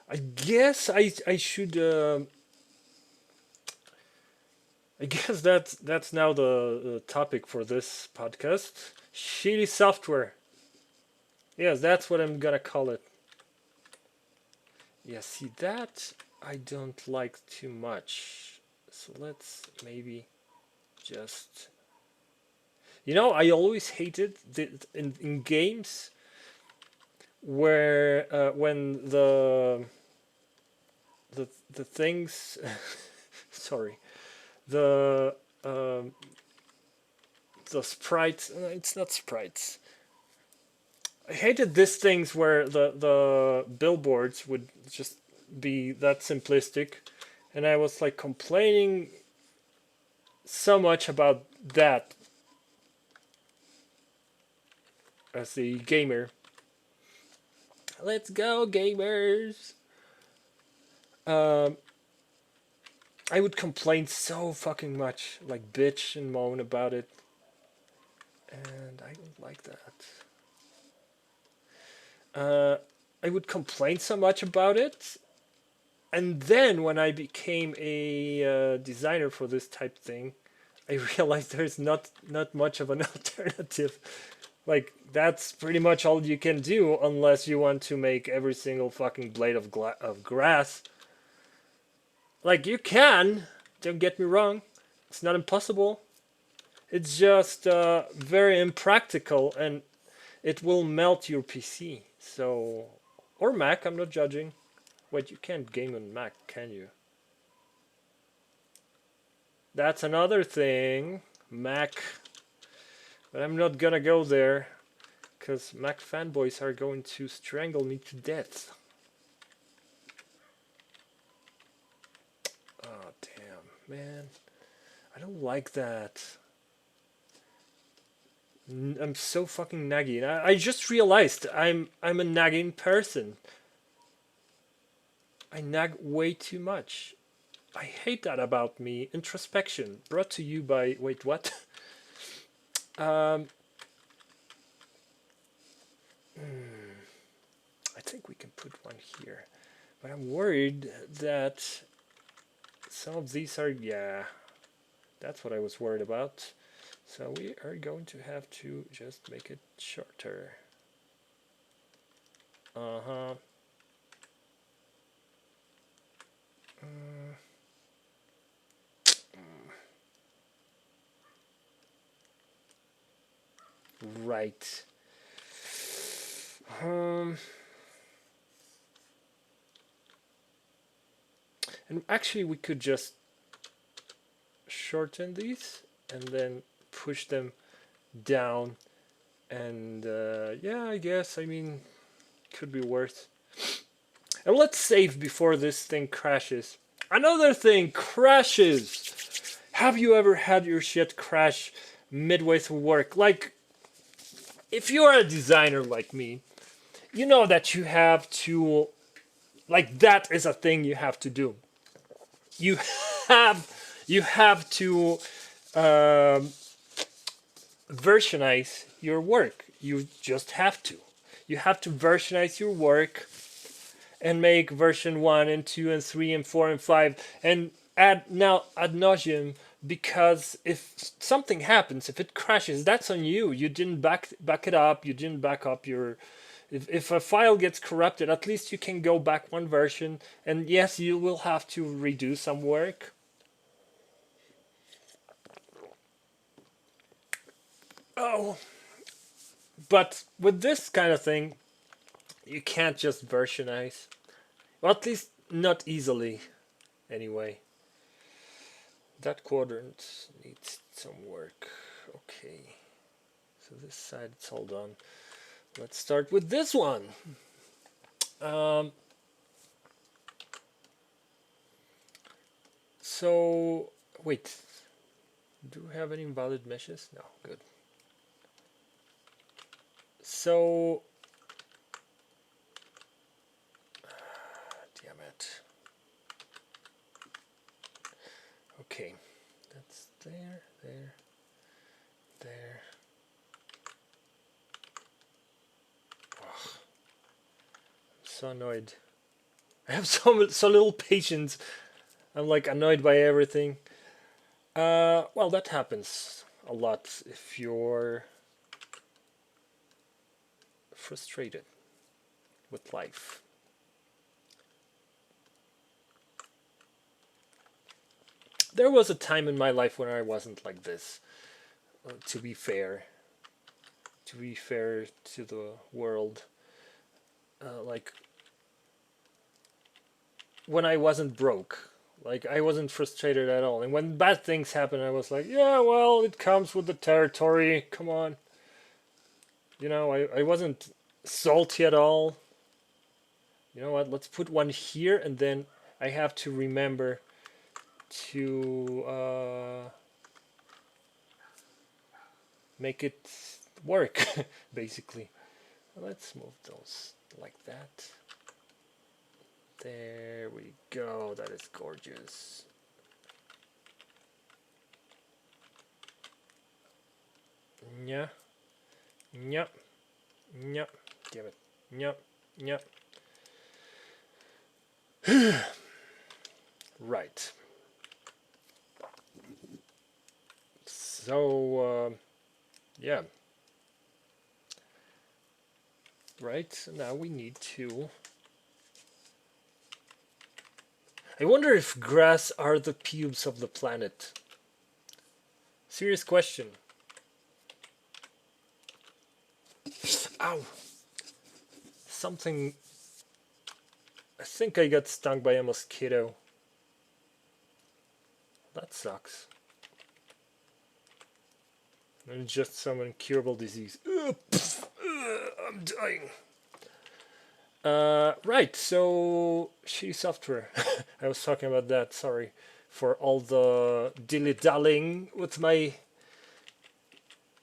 I guess I should. I guess that's now the topic for this podcast. Shitty software. Yes, that's what I'm gonna call it. Yeah, see that I don't like too much. So let's maybe just... You know, I always hated in games where when the things sorry, the sprites, it's not sprites. I hated these things where the billboards would just be that simplistic, and I was like complaining so much about that as a gamer. Let's go, gamers! I would complain so fucking much, like bitch and moan about it, and I don't like that. I would complain so much about it, and then when I became a designer for this type thing, I realized there's not much of an alternative. Like, that's pretty much all you can do unless you want to make every single fucking blade of grass. Like, you can, don't get me wrong, it's not impossible. It's just very impractical, and it will melt your PC. So, or Mac, I'm not judging. Wait, you can't game on Mac, can you? That's another thing, Mac. But I'm not gonna go there, because Mac fanboys are going to strangle me to death. Oh, damn, man. I don't like that. I'm so fucking naggy. And I just realized I'm a nagging person. I nag way too much. I hate that about me. Introspection, brought to you by... Wait, what? I think we can put one here. But I'm worried that some of these are... Yeah, that's what I was worried about. So we are going to have to just make it shorter. Uh-huh. Right. And actually we could just shorten these and then push them down, and yeah, I guess, I mean, could be worse. And let's save before this thing crashes. Another thing crashes. Have you ever had your shit crash midway through work? Like, if you are a designer like me, you know that you have to, like, that is a thing you have to do. You have to versionize your work. You just have to. You have to versionize your work, and make version 1 and 2 and 3 and 4 and 5 and add now ad nauseum, because if something happens, if it crashes, that's on you. You didn't back it up, you didn't back up your, if a file gets corrupted, at least you can go back one version, and yes, you will have to redo some work. Oh, but with this kind of thing, you can't just versionize. Well, at least not easily, anyway. That quadrant needs some work. Okay. So this side, it's all done. Let's start with this one. So, wait. Do we have any invalid meshes? No, good. So, damn it. Okay, that's there. Oh, I'm so annoyed. I have so little patience. I'm like annoyed by everything. Well, that happens a lot if you're frustrated with life. There was a time in my life when I wasn't like this, to be fair. To be fair to the world. Like, when I wasn't broke. Like, I wasn't frustrated at all. And when bad things happen, I was like, yeah, well, it comes with the territory. Come on. You know, I wasn't salty at all. You know what? Let's put one here, and then I have to remember to make it work, basically. Let's move those like that. There we go. That is gorgeous. Yeah. Yep. Yep. Damn it. Yep. Yep. Right. So, yeah. Right. So now we need to. I wonder if grass are the pubes of the planet. Serious question. Ow! Something. I think I got stung by a mosquito. That sucks. And just some incurable disease. I'm dying. Right, so shitty software. I was talking about that, sorry for all the dilly-dallying with my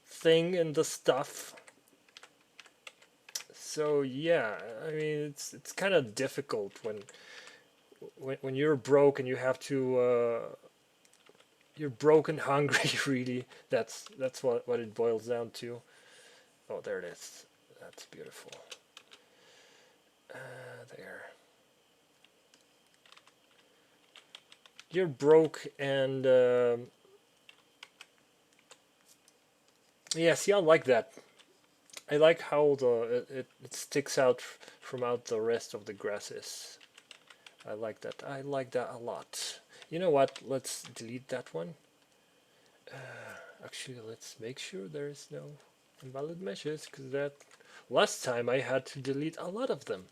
thing and the stuff. So yeah, I mean, it's kind of difficult when you're broke and you have to you're broke and hungry. Really, that's what it boils down to. Oh, there it is. That's beautiful. There. You're broke and yeah, see, I like that. I like how it sticks out from out the rest of the grasses. I like that. I like that a lot. You know what? Let's delete that one. Actually, let's make sure there is no invalid meshes, because that last time I had to delete a lot of them,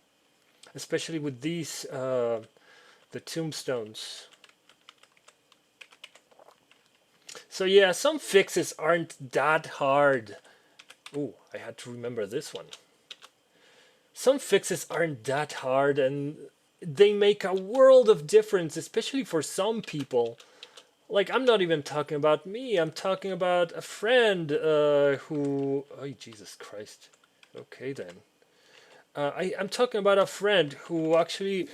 especially with these the tombstones. So yeah, some fixes aren't that hard. Oh, I had to remember this one. Some fixes aren't that hard, and they make a world of difference, especially for some people. Like, I'm not even talking about me, I'm talking about a friend who... Oh, Jesus Christ. Okay, then. I'm talking about a friend who actually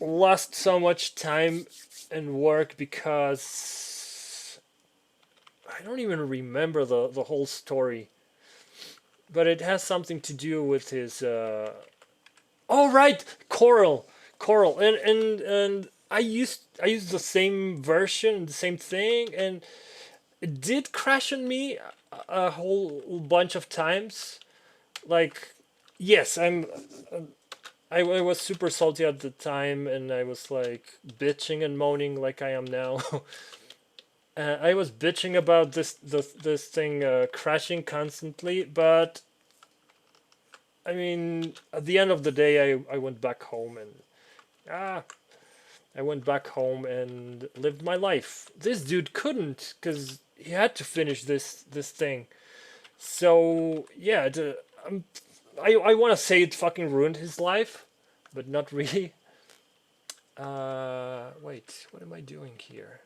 lost so much time and work because... I don't even remember the whole story. But it has something to do with his... Oh, right! Coral, Coral, and I used the same version, the same thing, and it did crash on me a whole bunch of times. Like, yes, I was super salty at the time, and I was like bitching and moaning like I am now. I was bitching about this thing crashing constantly, but I mean, at the end of the day, I went back home and ah, I went back home and lived my life. This dude couldn't because he had to finish this thing. So yeah, I want to say it fucking ruined his life, but not really. Wait, what am I doing here?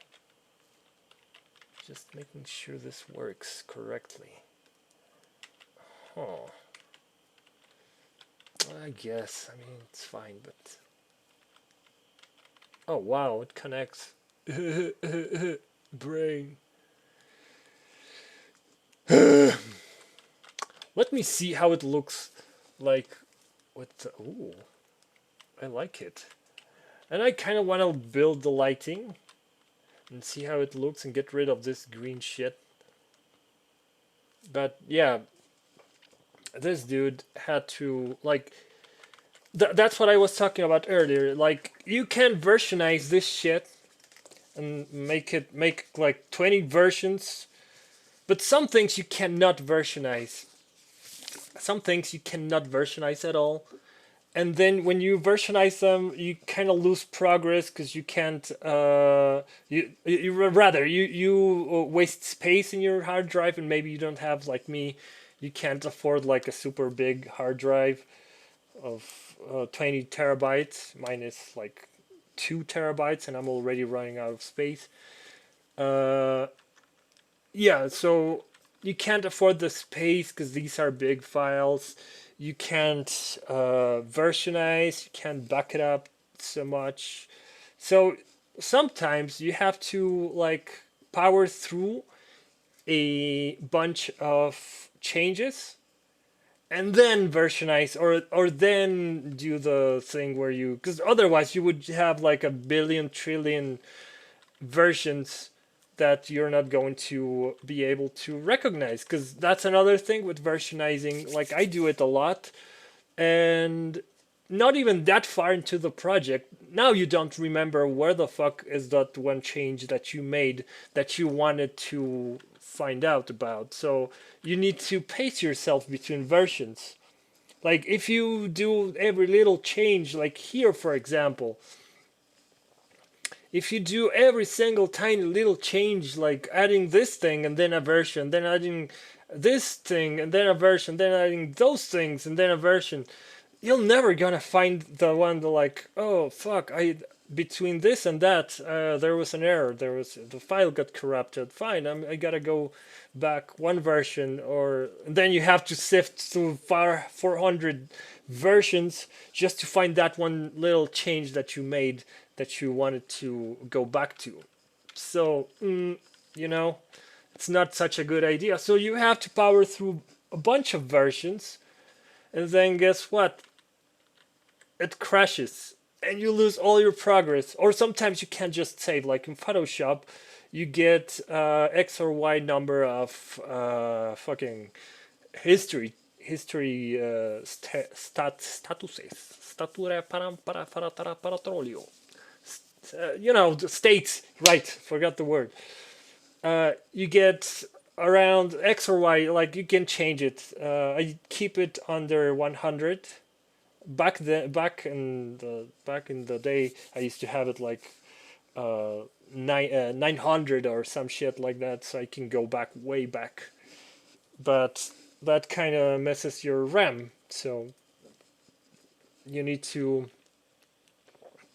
Just making sure this works correctly. Oh, I guess. I mean, it's fine, but oh wow, it connects. Brain. Let me see how it looks like with the, ooh, I like it. And I kind of want to build the lighting and see how it looks and get rid of this green shit. But yeah, this dude had to like that's what I was talking about earlier. Like you can versionize this shit and make like 20 versions, but some things you cannot versionize. Some things you cannot versionize at all. And then when you versionize them, you kind of lose progress because you can't. You waste space in your hard drive, and maybe you don't have like me. You can't afford like a super big hard drive of 20 terabytes. Mine is like 2 terabytes, and I'm already running out of space. Uh, yeah, so you can't afford the space because these are big files. You can't versionize, you can't back it up so much. So sometimes you have to like power through a bunch of changes and then versionize or then do the thing where you because otherwise you would have like a billion trillion versions that you're not going to be able to recognize because that's another thing with versionizing. Like I do it a lot and not even that far into the project now you don't remember where the fuck is that one change that you made that you wanted to find out about. So you need to pace yourself between versions. Like if you do every little change, like here for example, if you do every single tiny little change, like adding this thing and then a version, then adding this thing and then a version, then adding those things and then a version, you're never gonna find the one that like, oh fuck, I between this and that there was an error, there was the file got corrupted. Fine, I gotta go back one version, or then you have to sift through 400 versions just to find that one little change that you made that you wanted to go back to. So you know, it's not such a good idea. So you have to power through a bunch of versions, and then guess what? It crashes and you lose all your progress. Or sometimes you can't just save. Like in Photoshop, you get X or Y number of fucking history statuses statura para trolio. You know, the states, right? Forgot the word. You get around X or Y, like you can change it. I keep it under 100. Back in the day, I used to have it like 900 or some shit like that, so I can go back way back. But that kind of messes your RAM, so you need to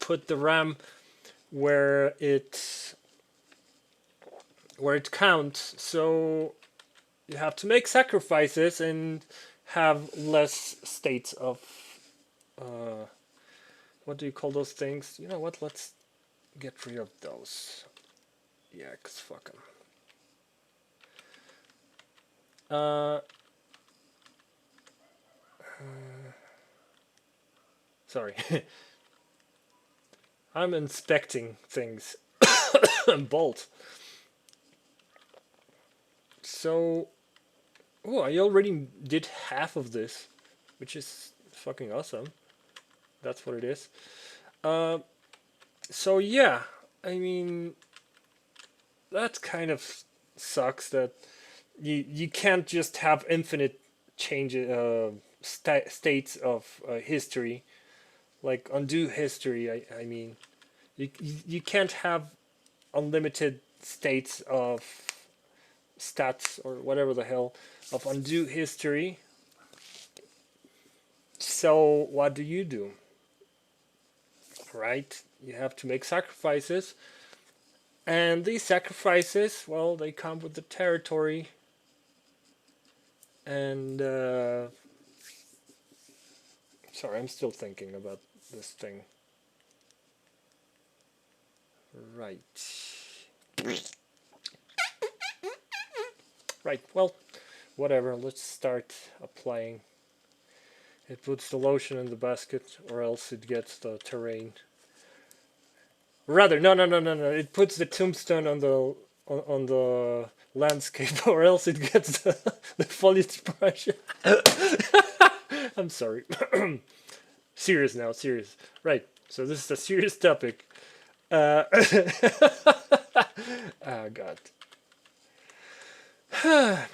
put the RAM where it counts. So you have to make sacrifices and have less states of what do you call those things? You know what? Let's get rid of those. Yeah, cause fuck them. Sorry. I'm inspecting things. Bolt. So, oh, I already did half of this, which is fucking awesome. That's what it is. Uh, so yeah, I mean, that kind of sucks that you can't just have infinite change states of history, like undo history. I mean, you can't have unlimited states of stats or whatever the hell of undo history. So what do? Right? You have to make sacrifices, and these sacrifices, well, they come with the territory, and sorry, I'm still thinking about this thing. Right. Right, well, whatever, let's start applying. It puts the lotion in the basket, or else it gets the terrain. Rather, no. It puts the tombstone on the landscape, or else it gets the foliage brush. I'm sorry. Serious now, serious. Right. So this is a serious topic. Oh God. I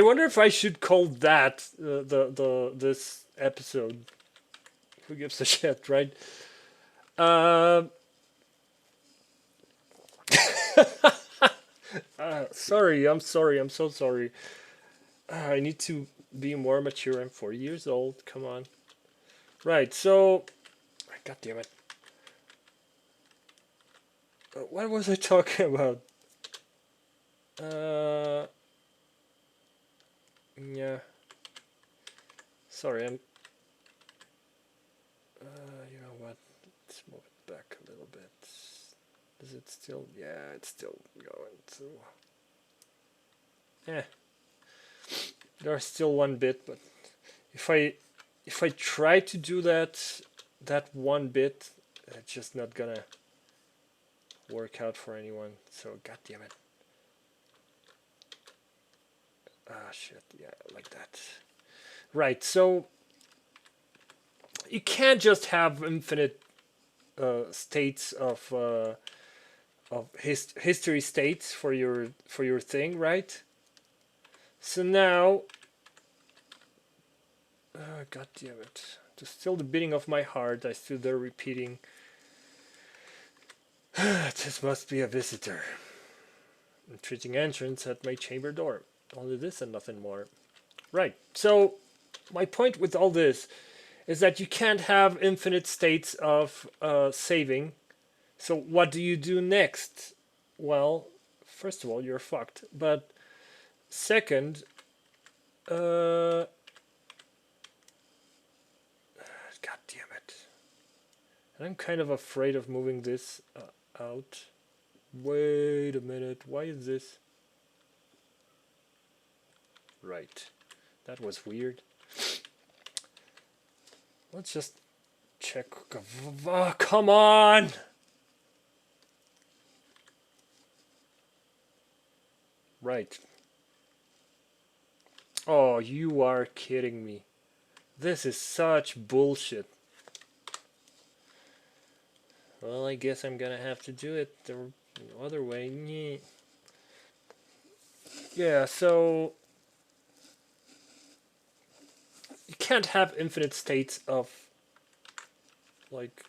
wonder if I should call that the this episode. Who gives a shit, right? Uh, sorry, I'm sorry, I'm so sorry. I need to be more mature. I'm 40 years old. Come on. Right, so. God damn it. What was I talking about? Yeah. Sorry, I'm. You know what? Let's move it back a little bit. Is it still? Yeah, it's still going through. Yeah. There's still one bit, but if I try to do that one bit, it's just not gonna work out for anyone. So god damn it. Ah shit, yeah, like that. Right, so you can't just have infinite states of history states for your thing, right? So now, god damn it, just still the beating of my heart. I stood there repeating, "This must be a visitor." Entreating entrance at my chamber door. Only this and nothing more. Right. So my point with all this is that you can't have infinite states of saving. So what do you do next? Well, first of all, you're fucked. But second, god damn it. And I'm kind of afraid of moving this out. Wait a minute. Why is this? Right. That was weird. Let's just check. Oh, come on! Right. Oh, you are kidding me. This is such bullshit. Well, I guess I'm gonna have to do it the other way. Yeah, so you can't have infinite states of like.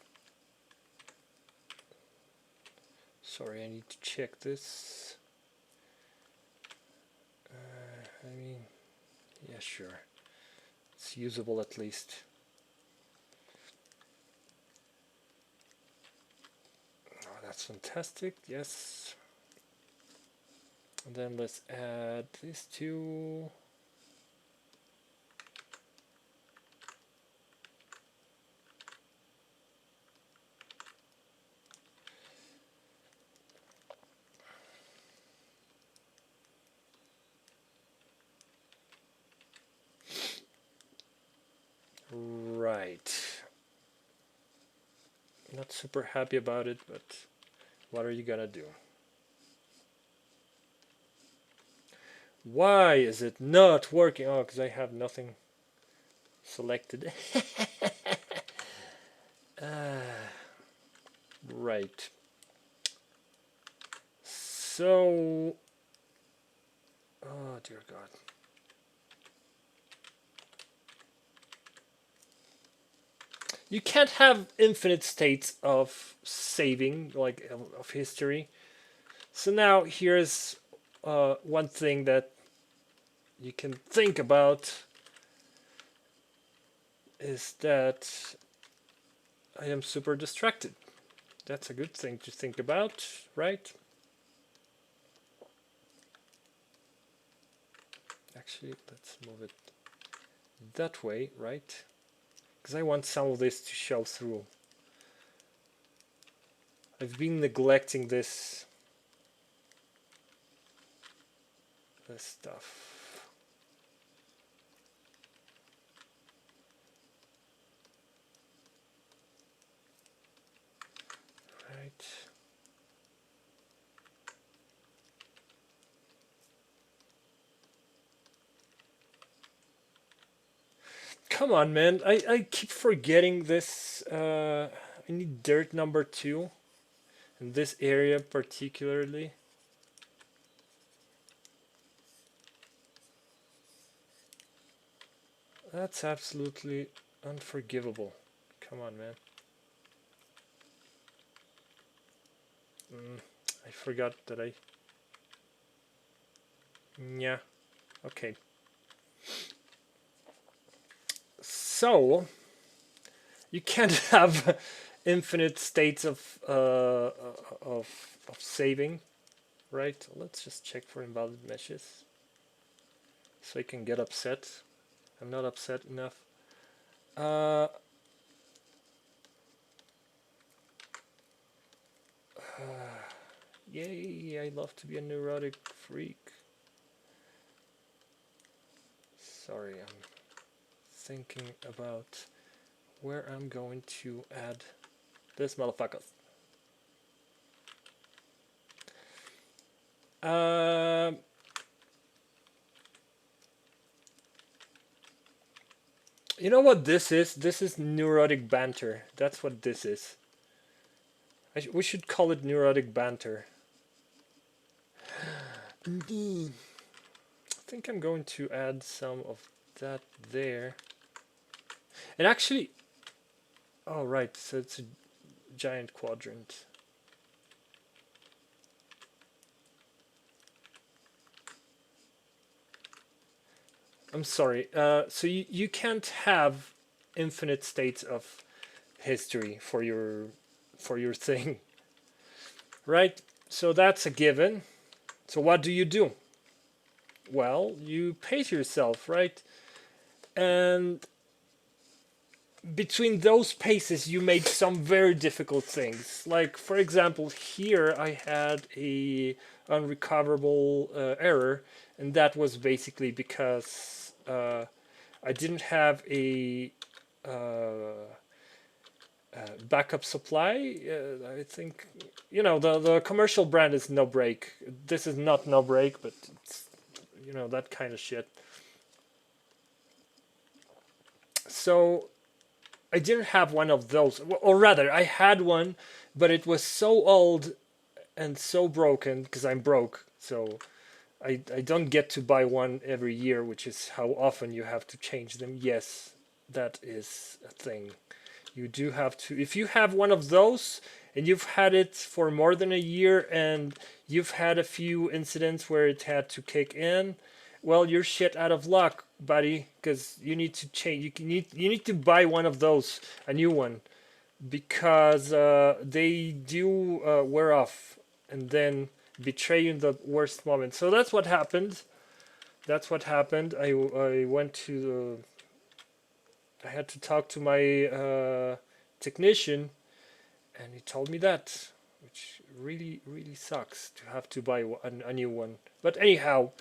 Sorry, I need to check this. I mean, yeah, sure. It's usable at least. Oh, that's fantastic. Yes. And then let's add these two. Right. Not super happy about it, but what are you gonna do? Why is it not working? Oh, because I have nothing selected. Right. So, oh dear God. You can't have infinite states of saving, like of history. So now here's one thing that you can think about is that I am super distracted. That's a good thing to think about, right? Actually, let's move it that way, right? Because I want some of this to show through. I've been neglecting this stuff. Right. Come on, man. I keep forgetting this. I need dirt number 2 in this area particularly. That's absolutely unforgivable. Come on, man. I forgot that I... Yeah. Okay. So, you can't have infinite states of saving, right? Let's just check for invalid meshes so I can get upset. I'm not upset enough. Yay, I love to be a neurotic freak. Sorry, I'm thinking about where I'm going to add this motherfucker. You know what this is? This is neurotic banter. That's what this is. We should call it neurotic banter. Indeed. I think I'm going to add some of that there. And actually, oh right, so it's a giant quadrant. I'm sorry. So you can't have infinite states of history for your thing, right? So that's a given. So what do? Well, you pace yourself, right? And between those paces, you made some very difficult things. Like, for example, here I had a unrecoverable error, and that was basically because I didn't have a backup supply. I think, you know, the commercial brand is No Break. This is not No Break, but it's, you know, that kind of shit. So I didn't have one of those, or rather, I had one, but it was so old and so broken because I'm broke. So I don't get to buy one every year, which is how often you have to change them. Yes, that is a thing. You do have to, if you have one of those and you've had it for more than a year and you've had a few incidents where it had to kick in, well, you're shit out of luck, buddy, because you need to change. You need to buy one of those, a new one, because they do wear off and then betray you in the worst moment. So that's what happened. That's what happened. I went to I had to talk to my technician, and he told me that, which really sucks to have to buy a new one. But anyhow,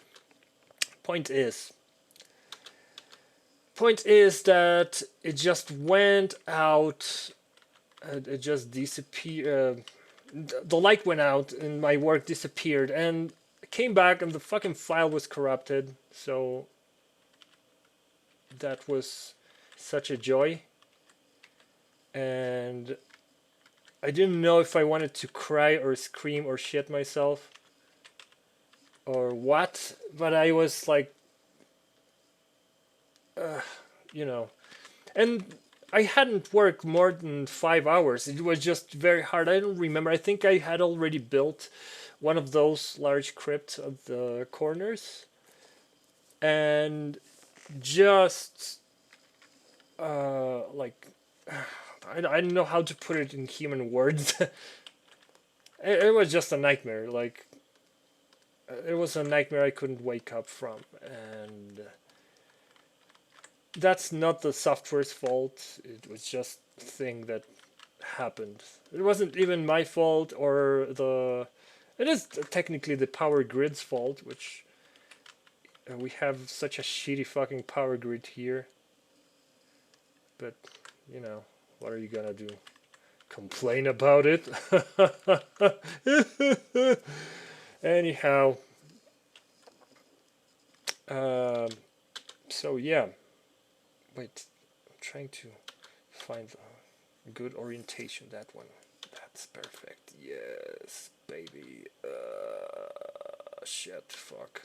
point is that it just went out it just disappeared. The light went out and my work disappeared, and I came back and the fucking file was corrupted. So that was such a joy. And I didn't know if I wanted to cry or scream or shit myself or what, but I was like, uh, you know, and I hadn't worked more than 5 hours. It was just very hard. I don't remember. I think I had already built one of those large crypts at the corners, and just like I don't know how to put it in human words. It was just a nightmare. Like it was a nightmare I couldn't wake up from, and that's not the software's fault. It was just a thing that happened. It wasn't even my fault or the. It is technically the power grid's fault, which we have such a shitty fucking power grid here. But you know, what are you gonna do? Complain about it? Anyhow, um, so yeah. Wait, I'm trying to find a good orientation. That one. That's perfect. Yes, baby. Shit, fuck.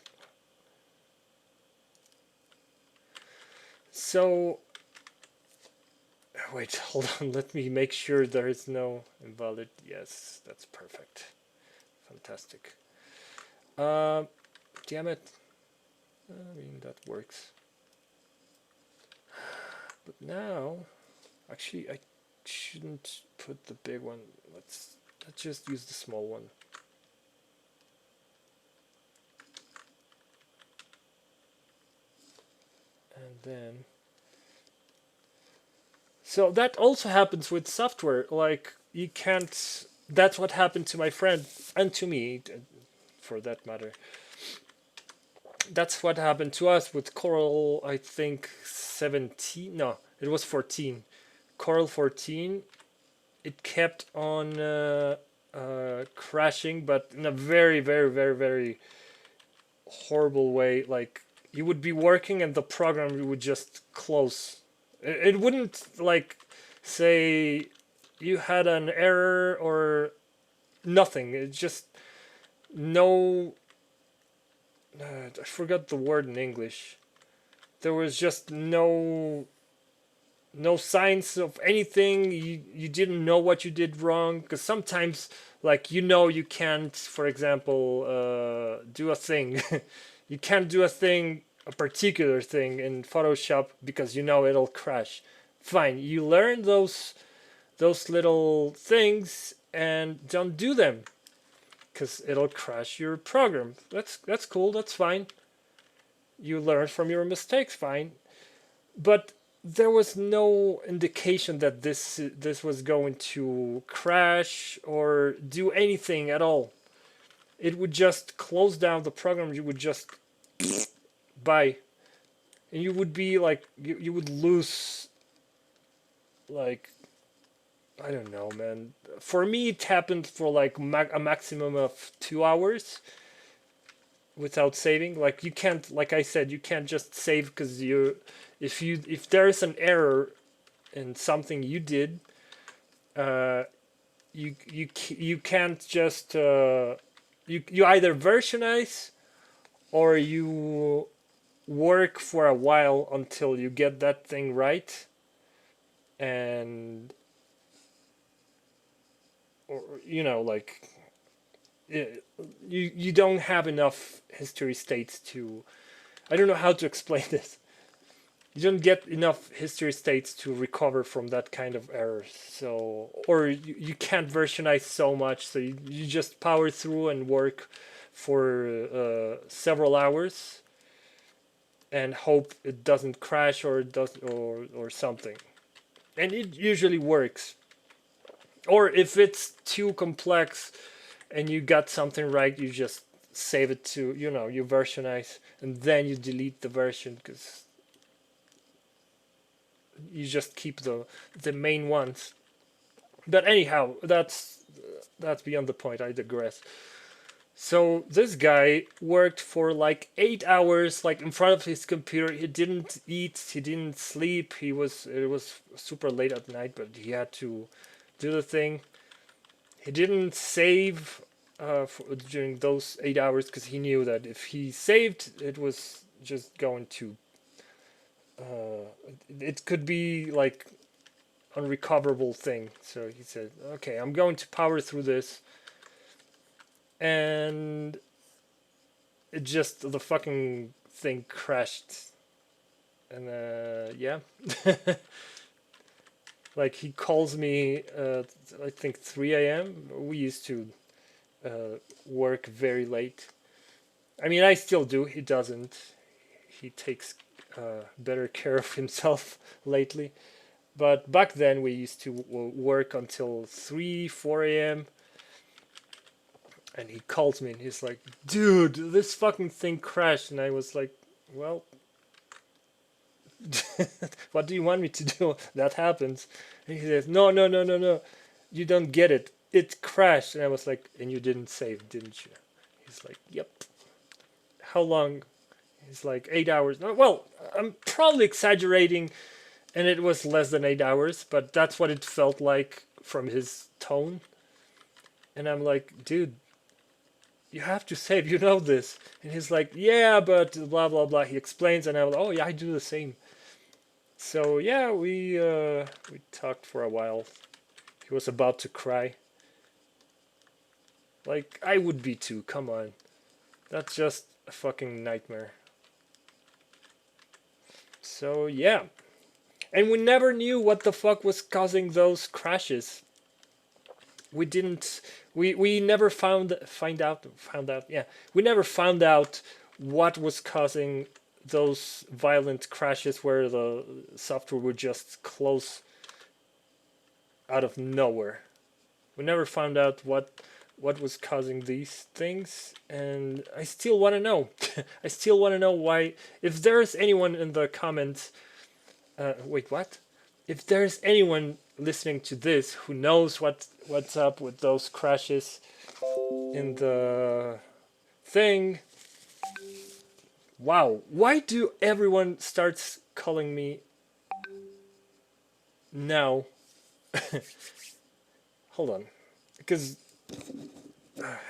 So, wait, hold on. Let me make sure there is no invalid. Yes, that's perfect. Fantastic. Um, damn it. I mean, that works. But now, actually, I shouldn't put the big one. Let's just use the small one. And then, so that also happens with software. Like you can't. That's what happened to my friend and to me, for that matter. That's what happened to us with Coral. I think 17. No, it was 14. Coral 14. It kept on crashing, but in a very, very, very, very horrible way. Like you would be working and the program would just close. It wouldn't like say you had an error or nothing. It just no. I forgot the word in English. There was just no signs of anything. You didn't know what you did wrong, because sometimes like you can't, for example, do a thing. You can't do a particular thing in Photoshop because it'll crash. Fine, you learn those little things and don't do them because it'll crash your program. That's cool. That's fine. You learn from your mistakes. Fine, but there was no indication that this was going to crash or do anything at all. It would just close down the program. You would just bye, and you would be like you would lose, like, I don't know, man. For me, it happened for like a maximum of 2 hours without saving. Like you can't, like I said, you can't just save because if there's an error in something you did, uh, you can't just you either versionize or you work for a while until you get that thing right, and or like you don't have enough history states to. I don't know how to explain this. You don't get enough history states to recover from that kind of error. So, or you can't versionize so much, so you just power through and work for several hours and hope it doesn't crash or it does or something. And it usually works. Or if it's too complex and you got something right, you just save it to, you versionize and then you delete the version because you just keep the main ones. But anyhow, that's beyond the point. I digress. So this guy worked for like 8 hours, like in front of his computer. He didn't eat, he didn't sleep. It was super late at night, but he had to do the thing. He didn't save during those 8 hours because he knew that if he saved, it was just going to. It could be like unrecoverable thing. So he said, "Okay, I'm going to power through this," and it just the fucking thing crashed, and yeah, like he calls me. I think 3 a.m. We used to work very late. I mean, I still do. He doesn't. He takes better care of himself lately. But back then we used to work until 3, 4 a.m. And he calls me and he's like, "Dude, this fucking thing crashed." And I was like, "Well, what do you want me to do? That happens." And he says, "No, no, no, no, no. You don't get it. It crashed." And I was like, "And you didn't save, didn't you?" He's like, "Yep." "How long?" He's like, 8 hours. Well, I'm probably exaggerating, and it was less than 8 hours, but that's what it felt like from his tone. And I'm like, "Dude, you have to save, you know this." And he's like, "Yeah, but blah blah blah." He explains, and I'm like, "Oh yeah, I do the same." So yeah, we talked for a while. He was about to cry. Like I would be too. Come on, that's just a fucking nightmare. So yeah, and we never knew what the fuck was causing those crashes. We didn't. We never found out. Yeah, we never found out what was causing those violent crashes where the software would just close out of nowhere. We never found out what was causing these things, and I still want to know. I still want to know why. If there's anyone in the comments, wait, what? If there's anyone listening to this who knows what's up with those crashes in the thing, wow, why do everyone starts calling me now? Hold on, because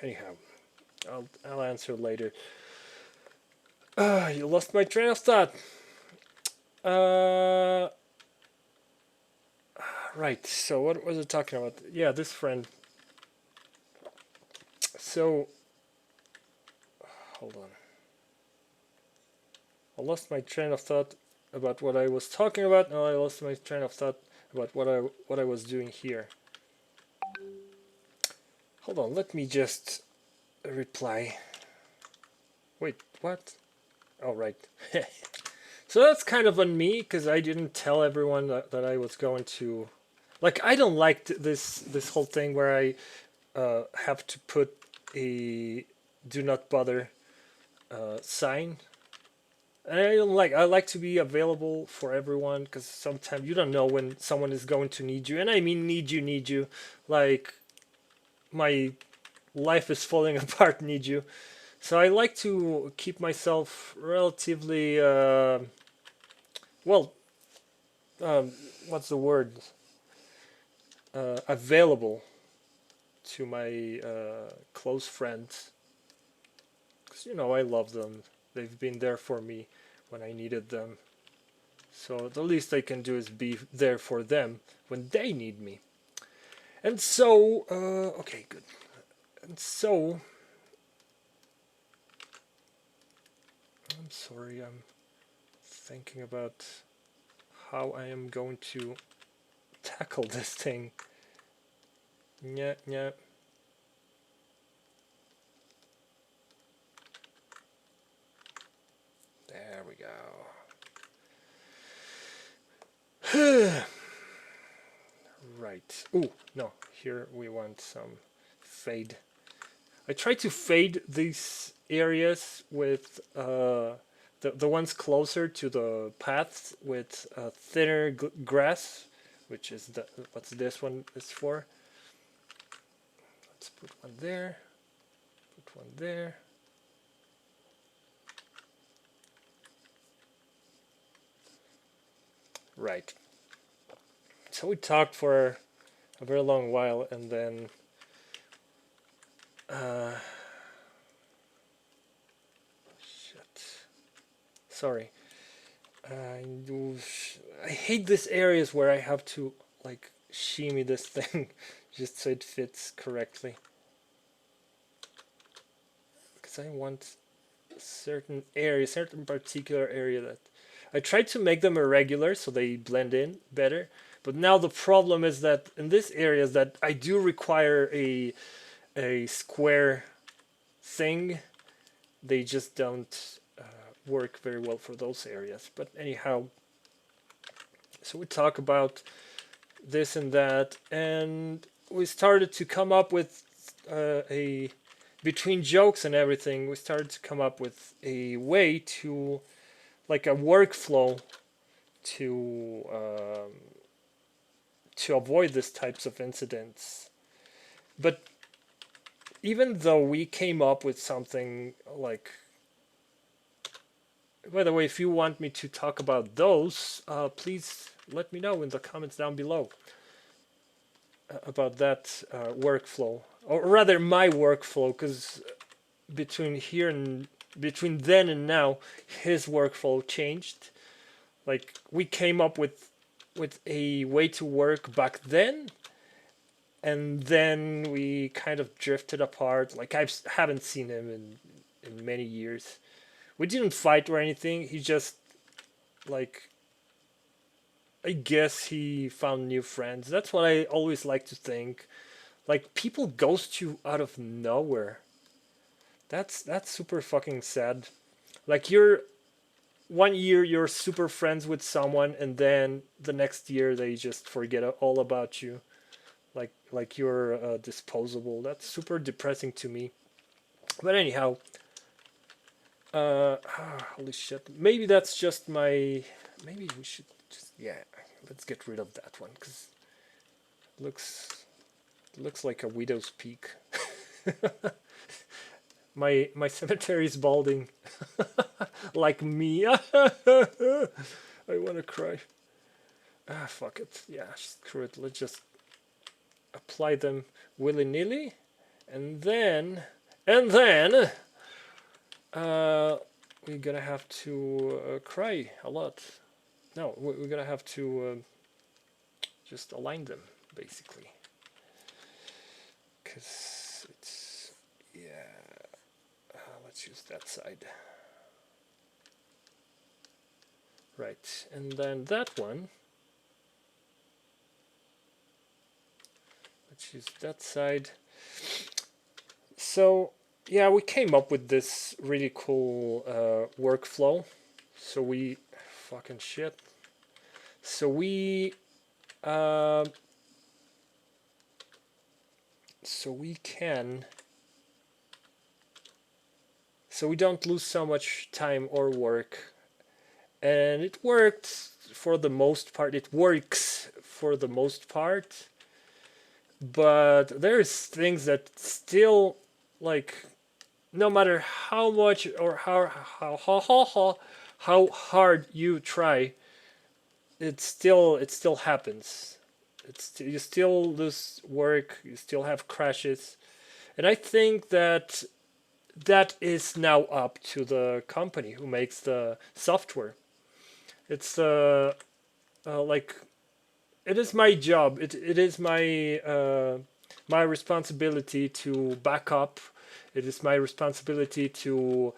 anyhow, I'll answer later. You lost my train of thought. Uh, right. So what was I talking about? Yeah, this friend. So hold on. I lost my train of thought about what I was talking about. Now I lost my train of thought about what I was doing here. Hold on, let me just reply. Wait, what? Oh, right. So that's kind of on me because I didn't tell everyone that I was going to. Like, I don't like this whole thing where I have to put a do not bother sign. And I don't like. I like to be available for everyone because sometimes you don't know when someone is going to need you, and I mean need you. Like my life is falling apart, need you. So I like to keep myself relatively well. Um, what's the word? Available to my close friends because you know I love them. They've been there for me when I needed them. So the least I can do is be there for them when they need me. And so, okay, good. And so, I'm sorry, I'm thinking about how I am going to tackle this thing. Yeah, yeah. There we go. Right. Oh, no. Here we want some fade. I try to fade these areas with the ones closer to the paths with thinner grass which is the what's this one is for. Let's put one there, put one there. Right. So we talked for a very long while, and then shit. Sorry. I hate these areas where I have to like shimmy this thing just so it fits correctly. Because I want a certain area, certain particular area that I tried to make them irregular so they blend in better. But now the problem is that in this area is that I do require a square thing. They just don't work very well for those areas. But anyhow, so we talk about this and that, and we started to come up with a between jokes and everything. We started to come up with a way to like a workflow to avoid these types of incidents. But even though we came up with something like, by the way, if you want me to talk about those, please let me know in the comments down below about that workflow, or rather my workflow, because between here and between then and now, his workflow changed. Like we came up with a way to work back then, and then we kind of drifted apart. Like I haven't seen him in many years. We didn't fight or anything. He just like I guess he found new friends. That's what I always like to think. Like people ghost you out of nowhere. That's super fucking sad. Like you're one year you're super friends with someone and then the next year they just forget all about you. Like you're disposable. That's super depressing to me. But anyhow, holy shit. Maybe that's just my. Maybe we should just Let's get rid of that one because looks like a widow's peak. My cemetery is balding, like me. I wanna cry. Fuck it. Yeah, screw it. Let's just apply them willy-nilly, and then we're gonna have to cry a lot. No, we're gonna have to just align them basically, because it's let's use that side, right, and then that one. Let's use that side. So yeah, we came up with this really cool workflow. So we fucking shit. So we can. So we don't lose so much time or work, and it worked for the most part. It works for the most part. But there's things that still, like, no matter how much or how hard you try, it still happens. You still lose work, you still have crashes, and I think that is now up to the company who makes the software. It's like it is my job. It is my responsibility to back up. It is my responsibility to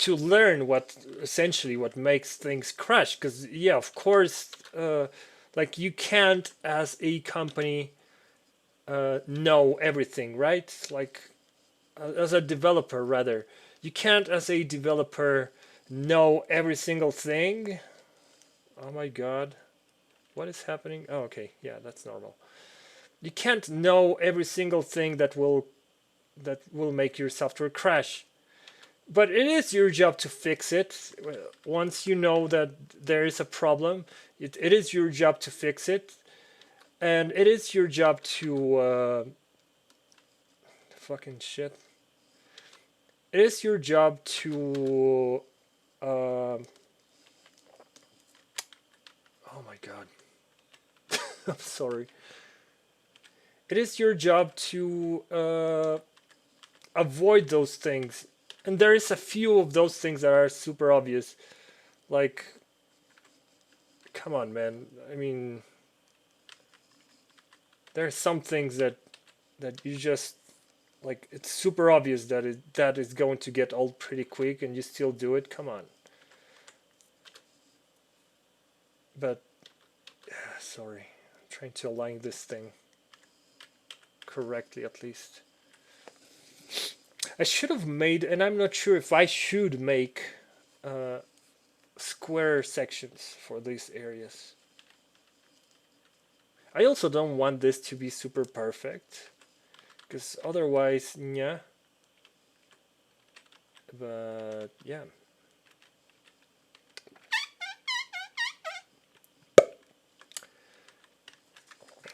learn what essentially what makes things crash. Because yeah, of course, like you can't as a company know everything, right? Like as a developer, rather, you can't as a developer know every single thing. Oh my god. What is happening? Oh, okay. Yeah, that's normal. You can't know every single thing that will make your software crash. But it is your job to fix it. Once you know that there is a problem, it is your job to fix it, and it is your job to fucking shit. It is your job to uh, oh my god. I'm sorry. It is your job to avoid those things. And there is a few of those things that are super obvious. Like, come on, man. I mean, there are some things that you just like. It's super obvious that is going to get old pretty quick, and you still do it. Come on. But sorry, I'm trying to align this thing correctly at least. I should have made, and I'm not sure if I should make square sections for these areas. I also don't want this to be super perfect, because otherwise, yeah. But yeah.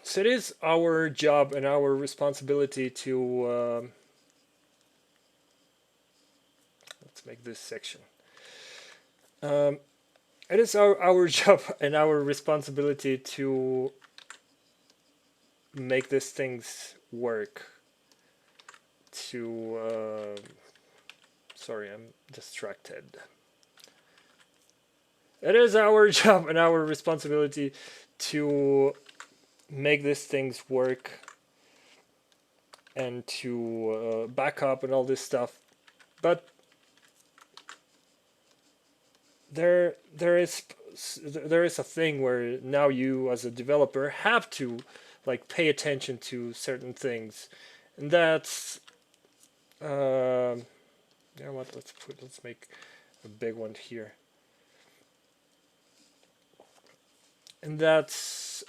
So it is our job and our responsibility to let's make this section. It is our job and our responsibility to make these things work. To sorry, I'm distracted. It is our job and our responsibility to make these things work and to back up and all this stuff. But there is a thing where now you as a developer have to like pay attention to certain things, and that's you know what, let's make a big one here, and that's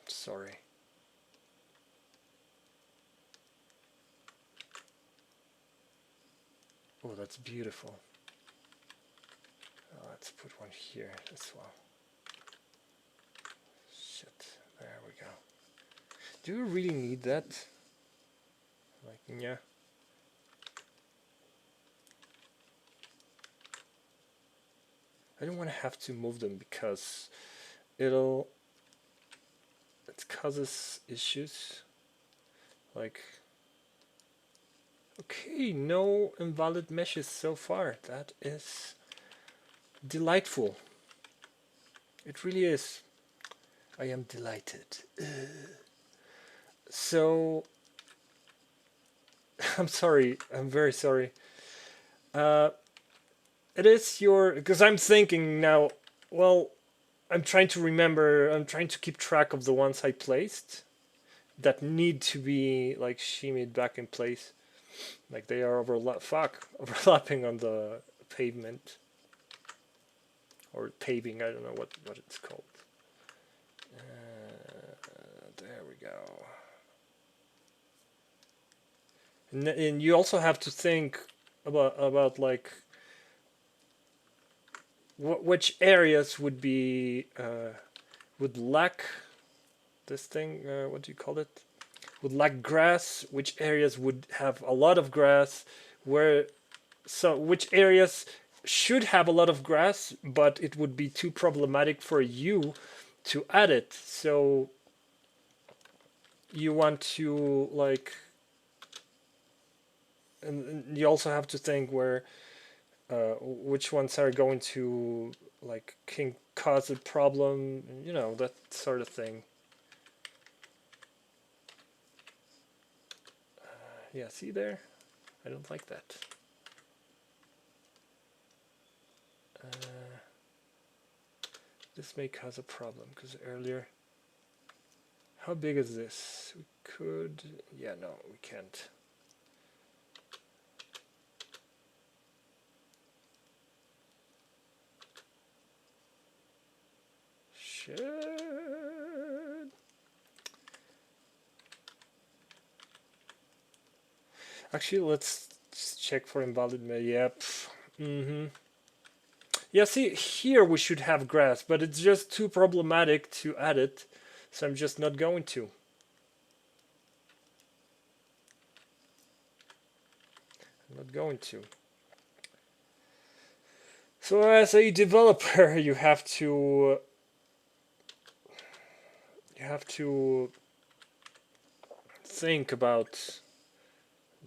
sorry. Oh, that's beautiful. Let's put one here as well. Shit, there we go. Do you really need that? Like, yeah. I don't want to have to move them because it causes issues. Like, okay, no invalid meshes so far. That is delightful. It really is. I am delighted. So, I'm sorry. I'm very sorry. It is your, because I'm thinking now. Well, I'm trying to remember. I'm trying to keep track of the ones I placed that need to be like shimmied back in place. Like they are overlapping on the pavement or paving. I don't know what it's called. There we go. And you also have to think about like which areas would be would lack this thing. What do you call it? Would lack grass. Which areas would have a lot of grass? Which areas should have a lot of grass, but it would be too problematic for you to add it. So you want to like, and you also have to think where which ones are going to like can cause a problem, you know, that sort of thing. Yeah, see there? I don't like that. This may cause a problem because earlier. How big is this? We could. Yeah, no, we can't. Shit. Actually, let's check for invalid mail. Yep. Mm-hmm. Yeah, see, here we should have grass, but it's just too problematic to add it, so I'm just not going to. I'm not going to. So as a developer, you have to think about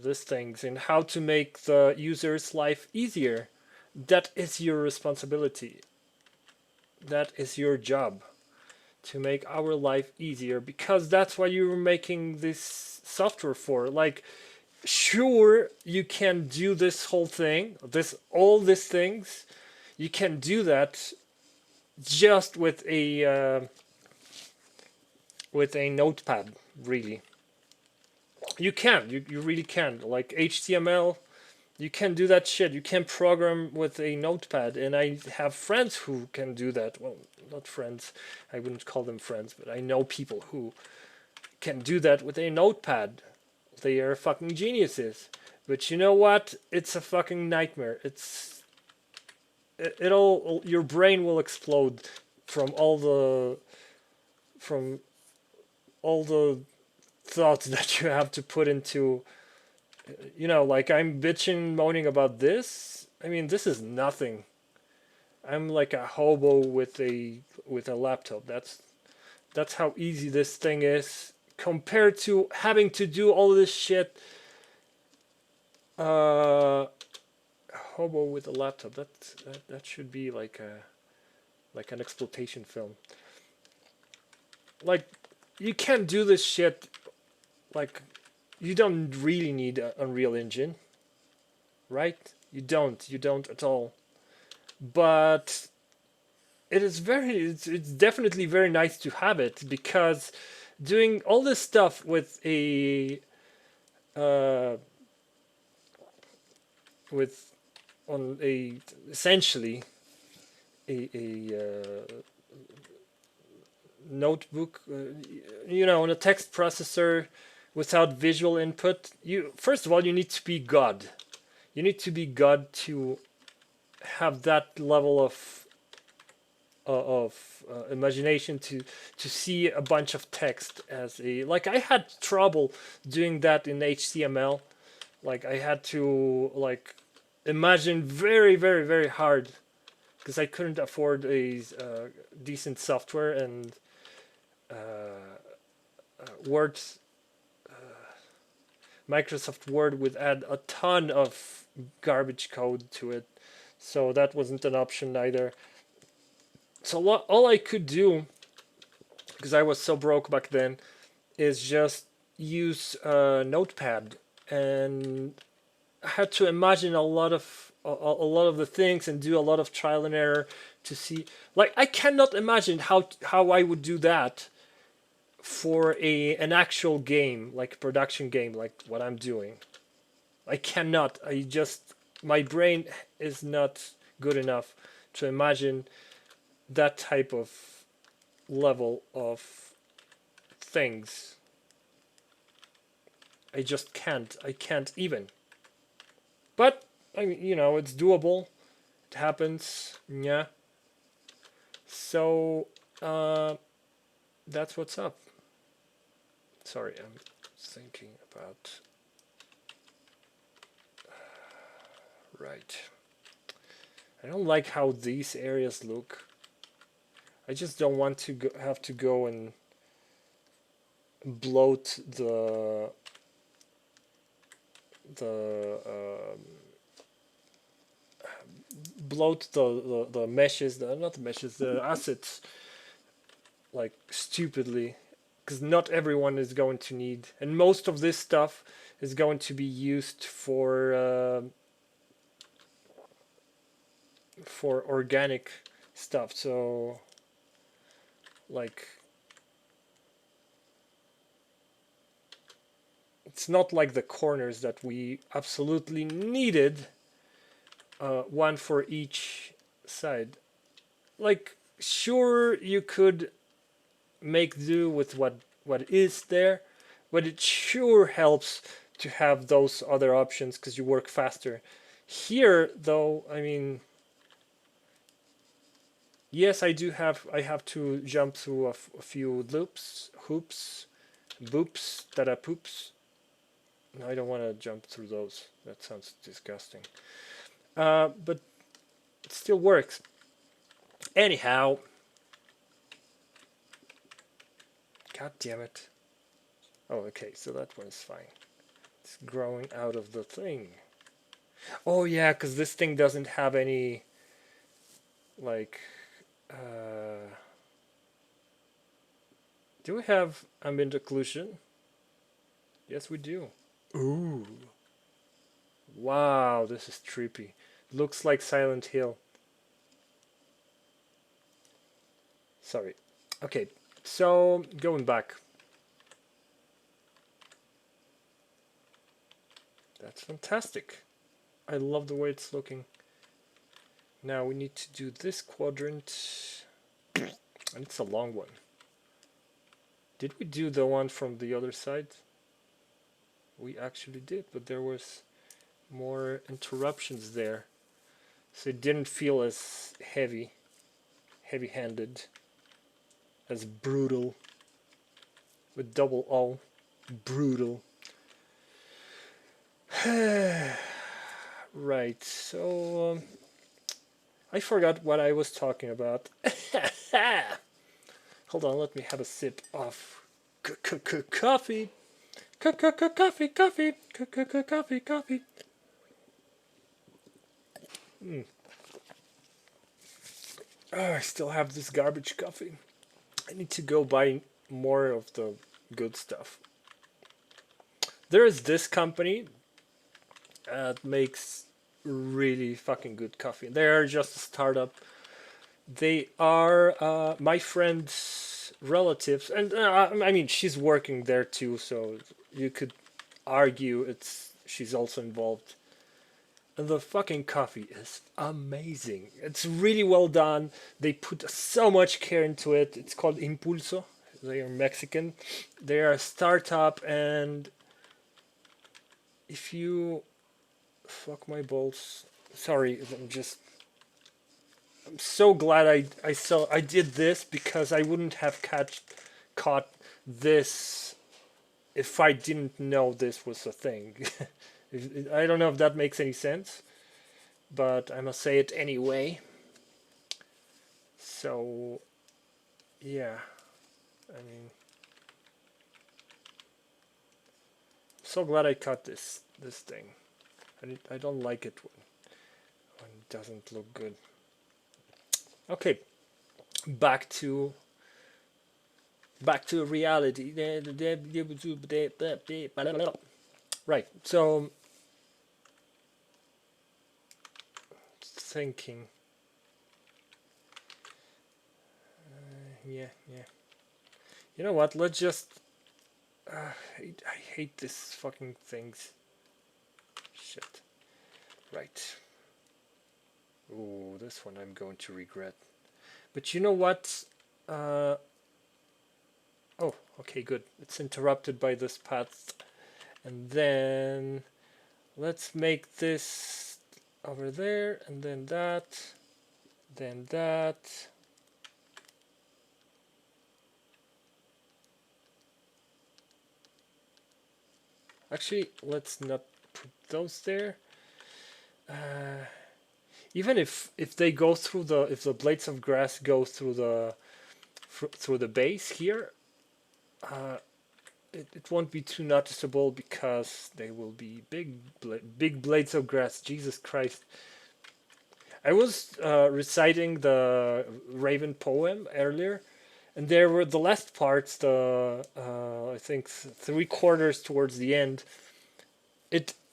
these things and how to make the user's life easier. That is your responsibility. That is your job to make our life easier because that's what you're making this software for. Like, sure, you can do this whole thing, all these things. You can do that just with a notepad, really. You really can. Like HTML, you can do that shit. You can program with a notepad, and I have friends who can do that. Well, not friends, I wouldn't call them friends, but I know people who can do that with a notepad. They are fucking geniuses. But you know what? It's a fucking nightmare. It'll your brain will explode from from all the thoughts that you have to put into, like I'm bitching moaning about this. I mean, this is nothing. I'm like a hobo with a laptop. That's how easy this thing is compared to having to do all this shit. Hobo with a laptop. That should be like an exploitation film. Like, you can't do this shit. Like, you don't really need an Unreal Engine, right? You don't at all. But it's definitely very nice to have it, because doing all this stuff with a uh, with on a essentially a notebook, on a text processor without visual input. You first of all, you need to be God. You need to be God to have that level of imagination to see a bunch of text as a, like, I had trouble doing that in HTML. Like, I had to, like, imagine very, very, very hard, because I couldn't afford a decent software, and Word, Microsoft Word would add a ton of garbage code to it, so that wasn't an option either. So all I could do, because I was so broke back then, is just use Notepad, and I had to imagine a lot of the things and do a lot of trial and error to see. Like, I cannot imagine how I would do that for an actual game, like a production game, like what I'm doing. I cannot. My brain is not good enough to imagine that type of level of things. I just can't. I can't even. But I mean, it's doable. It happens. Yeah. So that's what's up. Sorry, I'm thinking about. Right. I don't like how these areas look. I just don't want to have to go and bloat the bloat the meshes, not the meshes, the assets, like, stupidly, because not everyone is going to need, and most of this stuff is going to be used for organic stuff. So, like, it's not like the corners that we absolutely needed, one for each side. Like, sure, you could make do with what is there, but it sure helps to have those other options because you work faster. Here, though, I mean, yes, I have to jump through a few loops, hoops, boops, da poops. No, I don't want to jump through those. That sounds disgusting. But it still works. Anyhow, god damn it. Oh, okay, so that one's fine. It's growing out of the thing. Oh yeah, because this thing doesn't have any, like, do we have ambient occlusion? Yes, we do. Ooh. Wow, this is trippy. Looks like Silent Hill. Sorry. Okay, so going back. That's fantastic. I love the way it's looking. Now we need to do this quadrant. And it's a long one. Did we do the one from the other side? We actually did, but there was more interruptions there. So it didn't feel as heavy-handed, as brutal, with double O, brutal. Right, so I forgot what I was talking about. Hold on, let me have a sip of coffee. Coffee. Oh, I still have this garbage coffee. I need to go buy more of the good stuff. There is this company that makes really fucking good coffee. They are just a startup. They are my friend's relatives, and I mean she's working there too, so you could argue it's she's also involved. And the fucking coffee is amazing. It's really well done. They put so much care into it. It's called Impulso. They are Mexican. They are a startup, and if you fuck my balls, sorry, I'm so glad I did this because I wouldn't have caught this if I didn't know this was a thing. I don't know if that makes any sense, but I must say it anyway. So, yeah, I mean, so glad I caught this thing. I don't like it when it doesn't look good. Okay, back to reality. Right. So thinking. Yeah. You know what? Let's just. I hate this fucking things. Shit. Right. Ooh, this one I'm going to regret. But you know what? Oh, okay, good. It's interrupted by this path. And then let's make this over there, and then that, then that. Actually, let's not put those there. Even if they go through if the blades of grass go through the base here, it won't be too noticeable because they will be big blades of grass. Jesus Christ. I was reciting the Raven poem earlier, and there were the last parts, the I think 3/4 towards the end.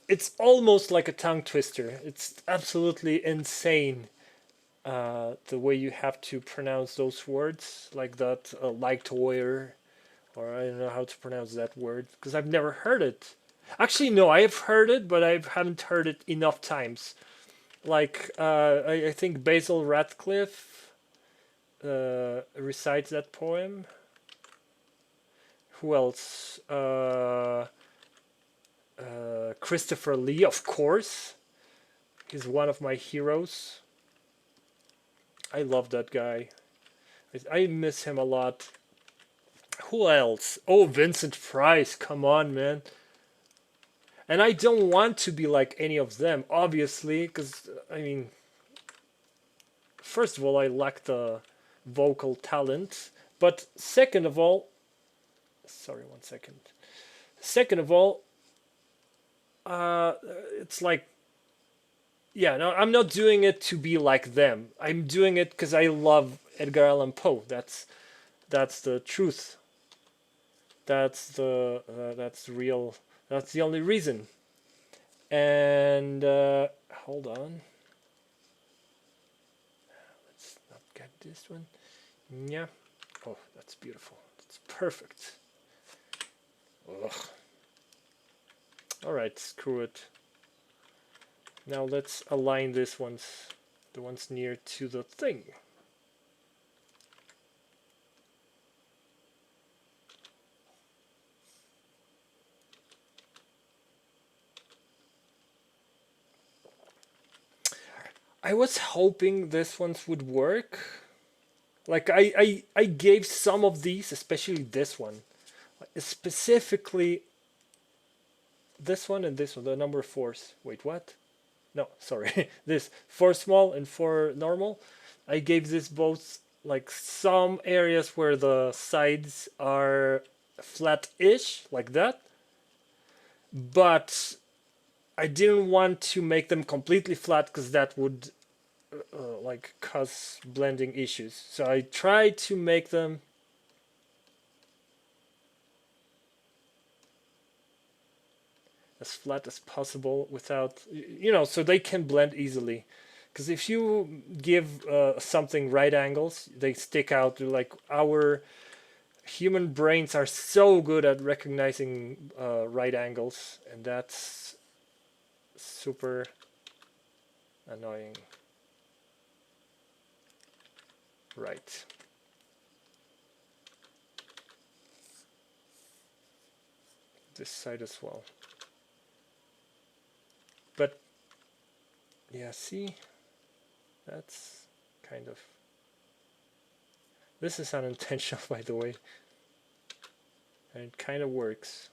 It's almost like a tongue twister. It's absolutely insane. The way you have to pronounce those words, like that, like or I don't know how to pronounce that word because I've never heard it. Actually, no, I have heard it, but I haven't heard it enough times. Like I think Basil Radcliffe recites that poem. Who else? Christopher Lee, of course. He's one of my heroes. I love that guy. I miss him a lot. Who else? Oh, Vincent Price. Come on, man. And I don't want to be like any of them, obviously, because, I mean, first of all, I lack the vocal talent. But second of all, sorry, 1 second. Second of all, it's like, yeah, no, I'm not doing it to be like them. I'm doing it because I love Edgar Allan Poe. That's the truth. That's the real. That's the only reason. And hold on. Let's not get this one. Yeah. Oh, that's beautiful. That's perfect. Ugh. All right, screw it. Now let's align this ones, the ones near to the thing. I was hoping this ones would work. Like I gave some of these, especially this one, specifically this one and this one, the number fours. Wait, what? No, sorry. This 4 small and 4 normal. I gave this both like some areas where the sides are flat-ish, like that. But I didn't want to make them completely flat because that would like cause blending issues. So I tried to make them as flat as possible without, so they can blend easily. Because if you give something right angles, they stick out. Like our human brains are so good at recognizing right angles, and that's super annoying. Right. This side as well. But yeah, see, that's kind of, this is unintentional, by the way, and it kind of works.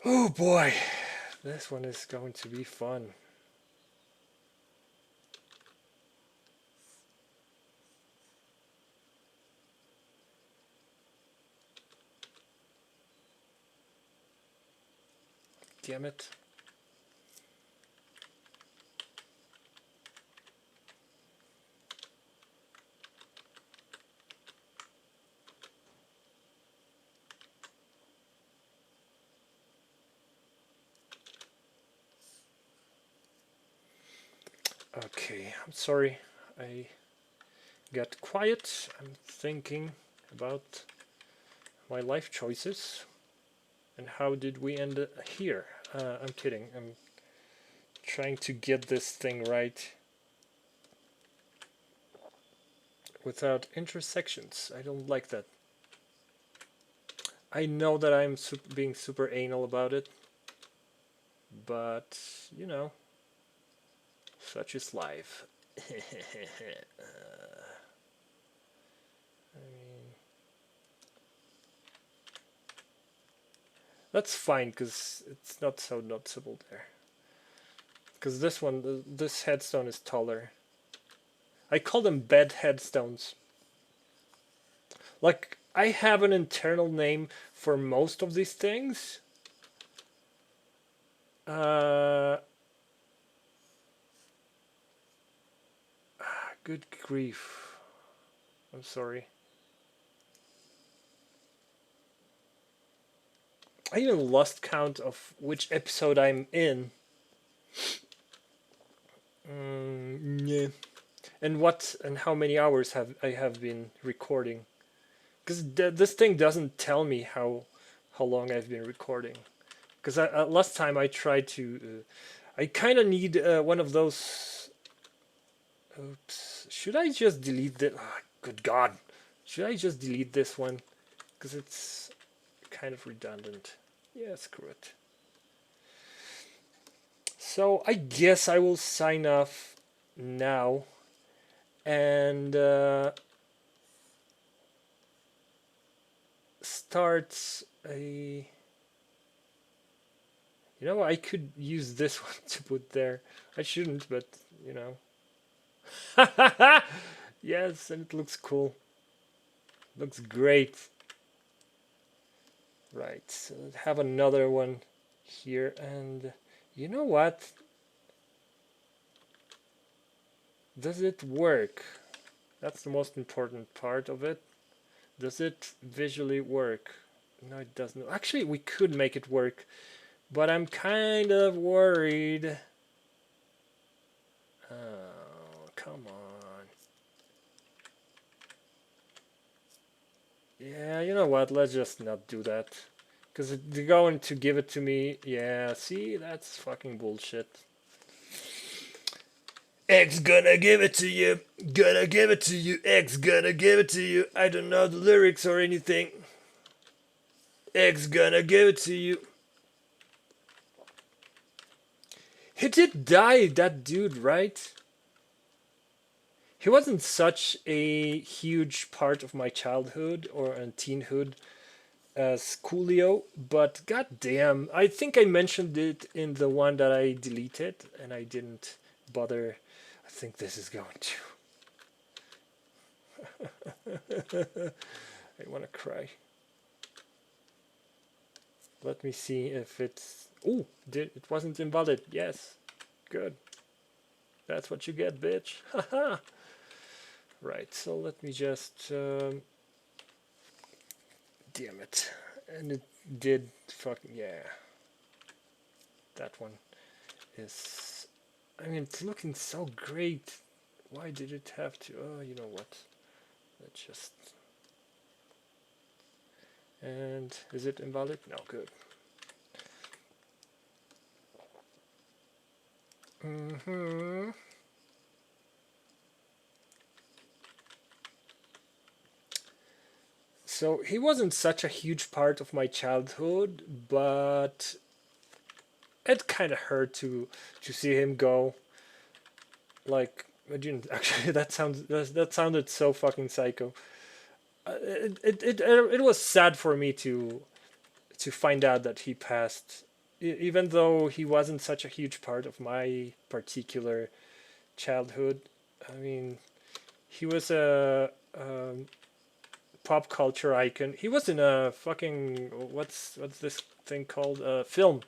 Oh boy, this one is going to be fun. Damn it. Okay, I'm sorry. I got quiet. I'm thinking about my life choices. And how did we end here? I'm kidding. I'm trying to get this thing right without intersections. I don't like that. I know that I'm being super anal about it, but such is life. I mean, that's fine because it's not so noticeable there. Because this one, this headstone is taller. I call them bed headstones. Like, I have an internal name for most of these things. Good grief. I'm sorry. I even lost count of which episode I'm in. Yeah. And how many hours I have been recording. Because this thing doesn't tell me how long I've been recording. Because last time I tried to... I kind of need one of those... Oops. Should I just delete this? Oh, good God. Should I just delete this one? Because it's kind of redundant. Yeah, screw it. So I guess I will sign off now and start a. You know, I could use this one to put there. I shouldn't, but you know. Yes, and it looks cool. Looks great. Right, so let's have another one here. And you know what? Does it work? That's the most important part of it. Does it visually work? No, it doesn't. Actually, we could make it work, but I'm kind of worried. Oh, come on. Yeah, you know what? Let's just not do that. Because they're going to give it to me. Yeah, see? That's fucking bullshit. X gonna give it to you. Gonna give it to you. X gonna give it to you. I don't know the lyrics or anything. X gonna give it to you. He did die, that dude, right? He wasn't such a huge part of my childhood or teenhood as Coolio, but goddamn, I think I mentioned it in the one that I deleted, and I didn't bother. I think this is going to. I want to cry. Let me see if it's. Oh, it wasn't invalid. Yes, good. That's what you get, bitch. Haha. Right. So let me just. Damn it. And it did fucking. Yeah. That one is. I mean, it's looking so great. Why did it have to? Oh, you know what? Let's just. And is it invalid? No, good. Mm-hmm. So he wasn't such a huge part of my childhood, but it kind of hurt to see him go. Like, imagine actually that sounded so fucking psycho. It was sad for me to find out that he passed, even though he wasn't such a huge part of my particular childhood. I mean, he was a pop culture icon. He was in a fucking what's this thing called? Film.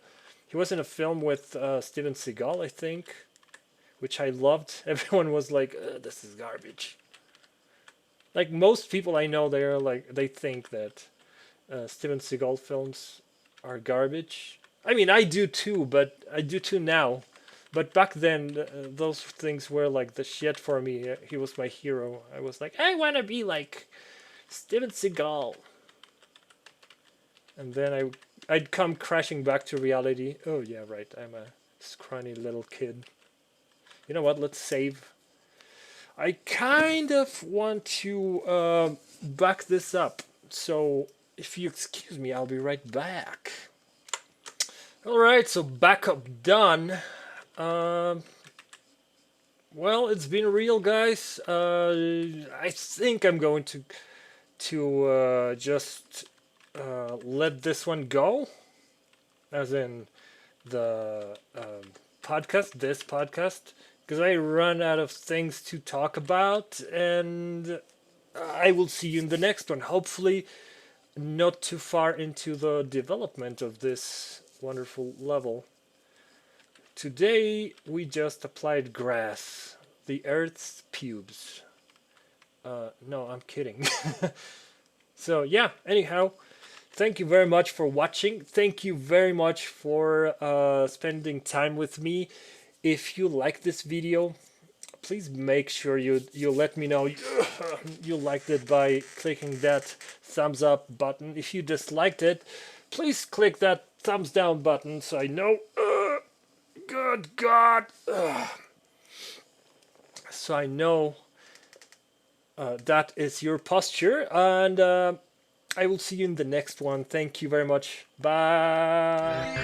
He was in a film with Steven Seagal, I think, which I loved. Everyone was like, "This is garbage." Like most people I know, they're like they think that Steven Seagal films are garbage. I mean, I do too, but I do too now. But back then, those things were like the shit for me. He was my hero. I was like, I want to be like Steven Seagal. And then I'd come crashing back to reality. Oh yeah, right. I'm a scrawny little kid. You know what? Let's save. I kind of want to back this up. So if you excuse me, I'll be right back. All right, so backup done. Um, well, it's been real, guys. I think I'm going to just let this one go, as in the podcast, this podcast, because I run out of things to talk about, and I will see you in the next one. Hopefully, not too far into the development of this wonderful level. Today, we just applied grass, the Earth's pubes. No, I'm kidding. So, yeah, anyhow, thank you very much for watching. Thank you very much for spending time with me. If you like this video, please make sure you let me know you liked it by clicking that thumbs up button. If you disliked it, please click that thumbs down button so I know. Good God. So I know that is your posture. And I will see you in the next one. Thank you very much. Bye.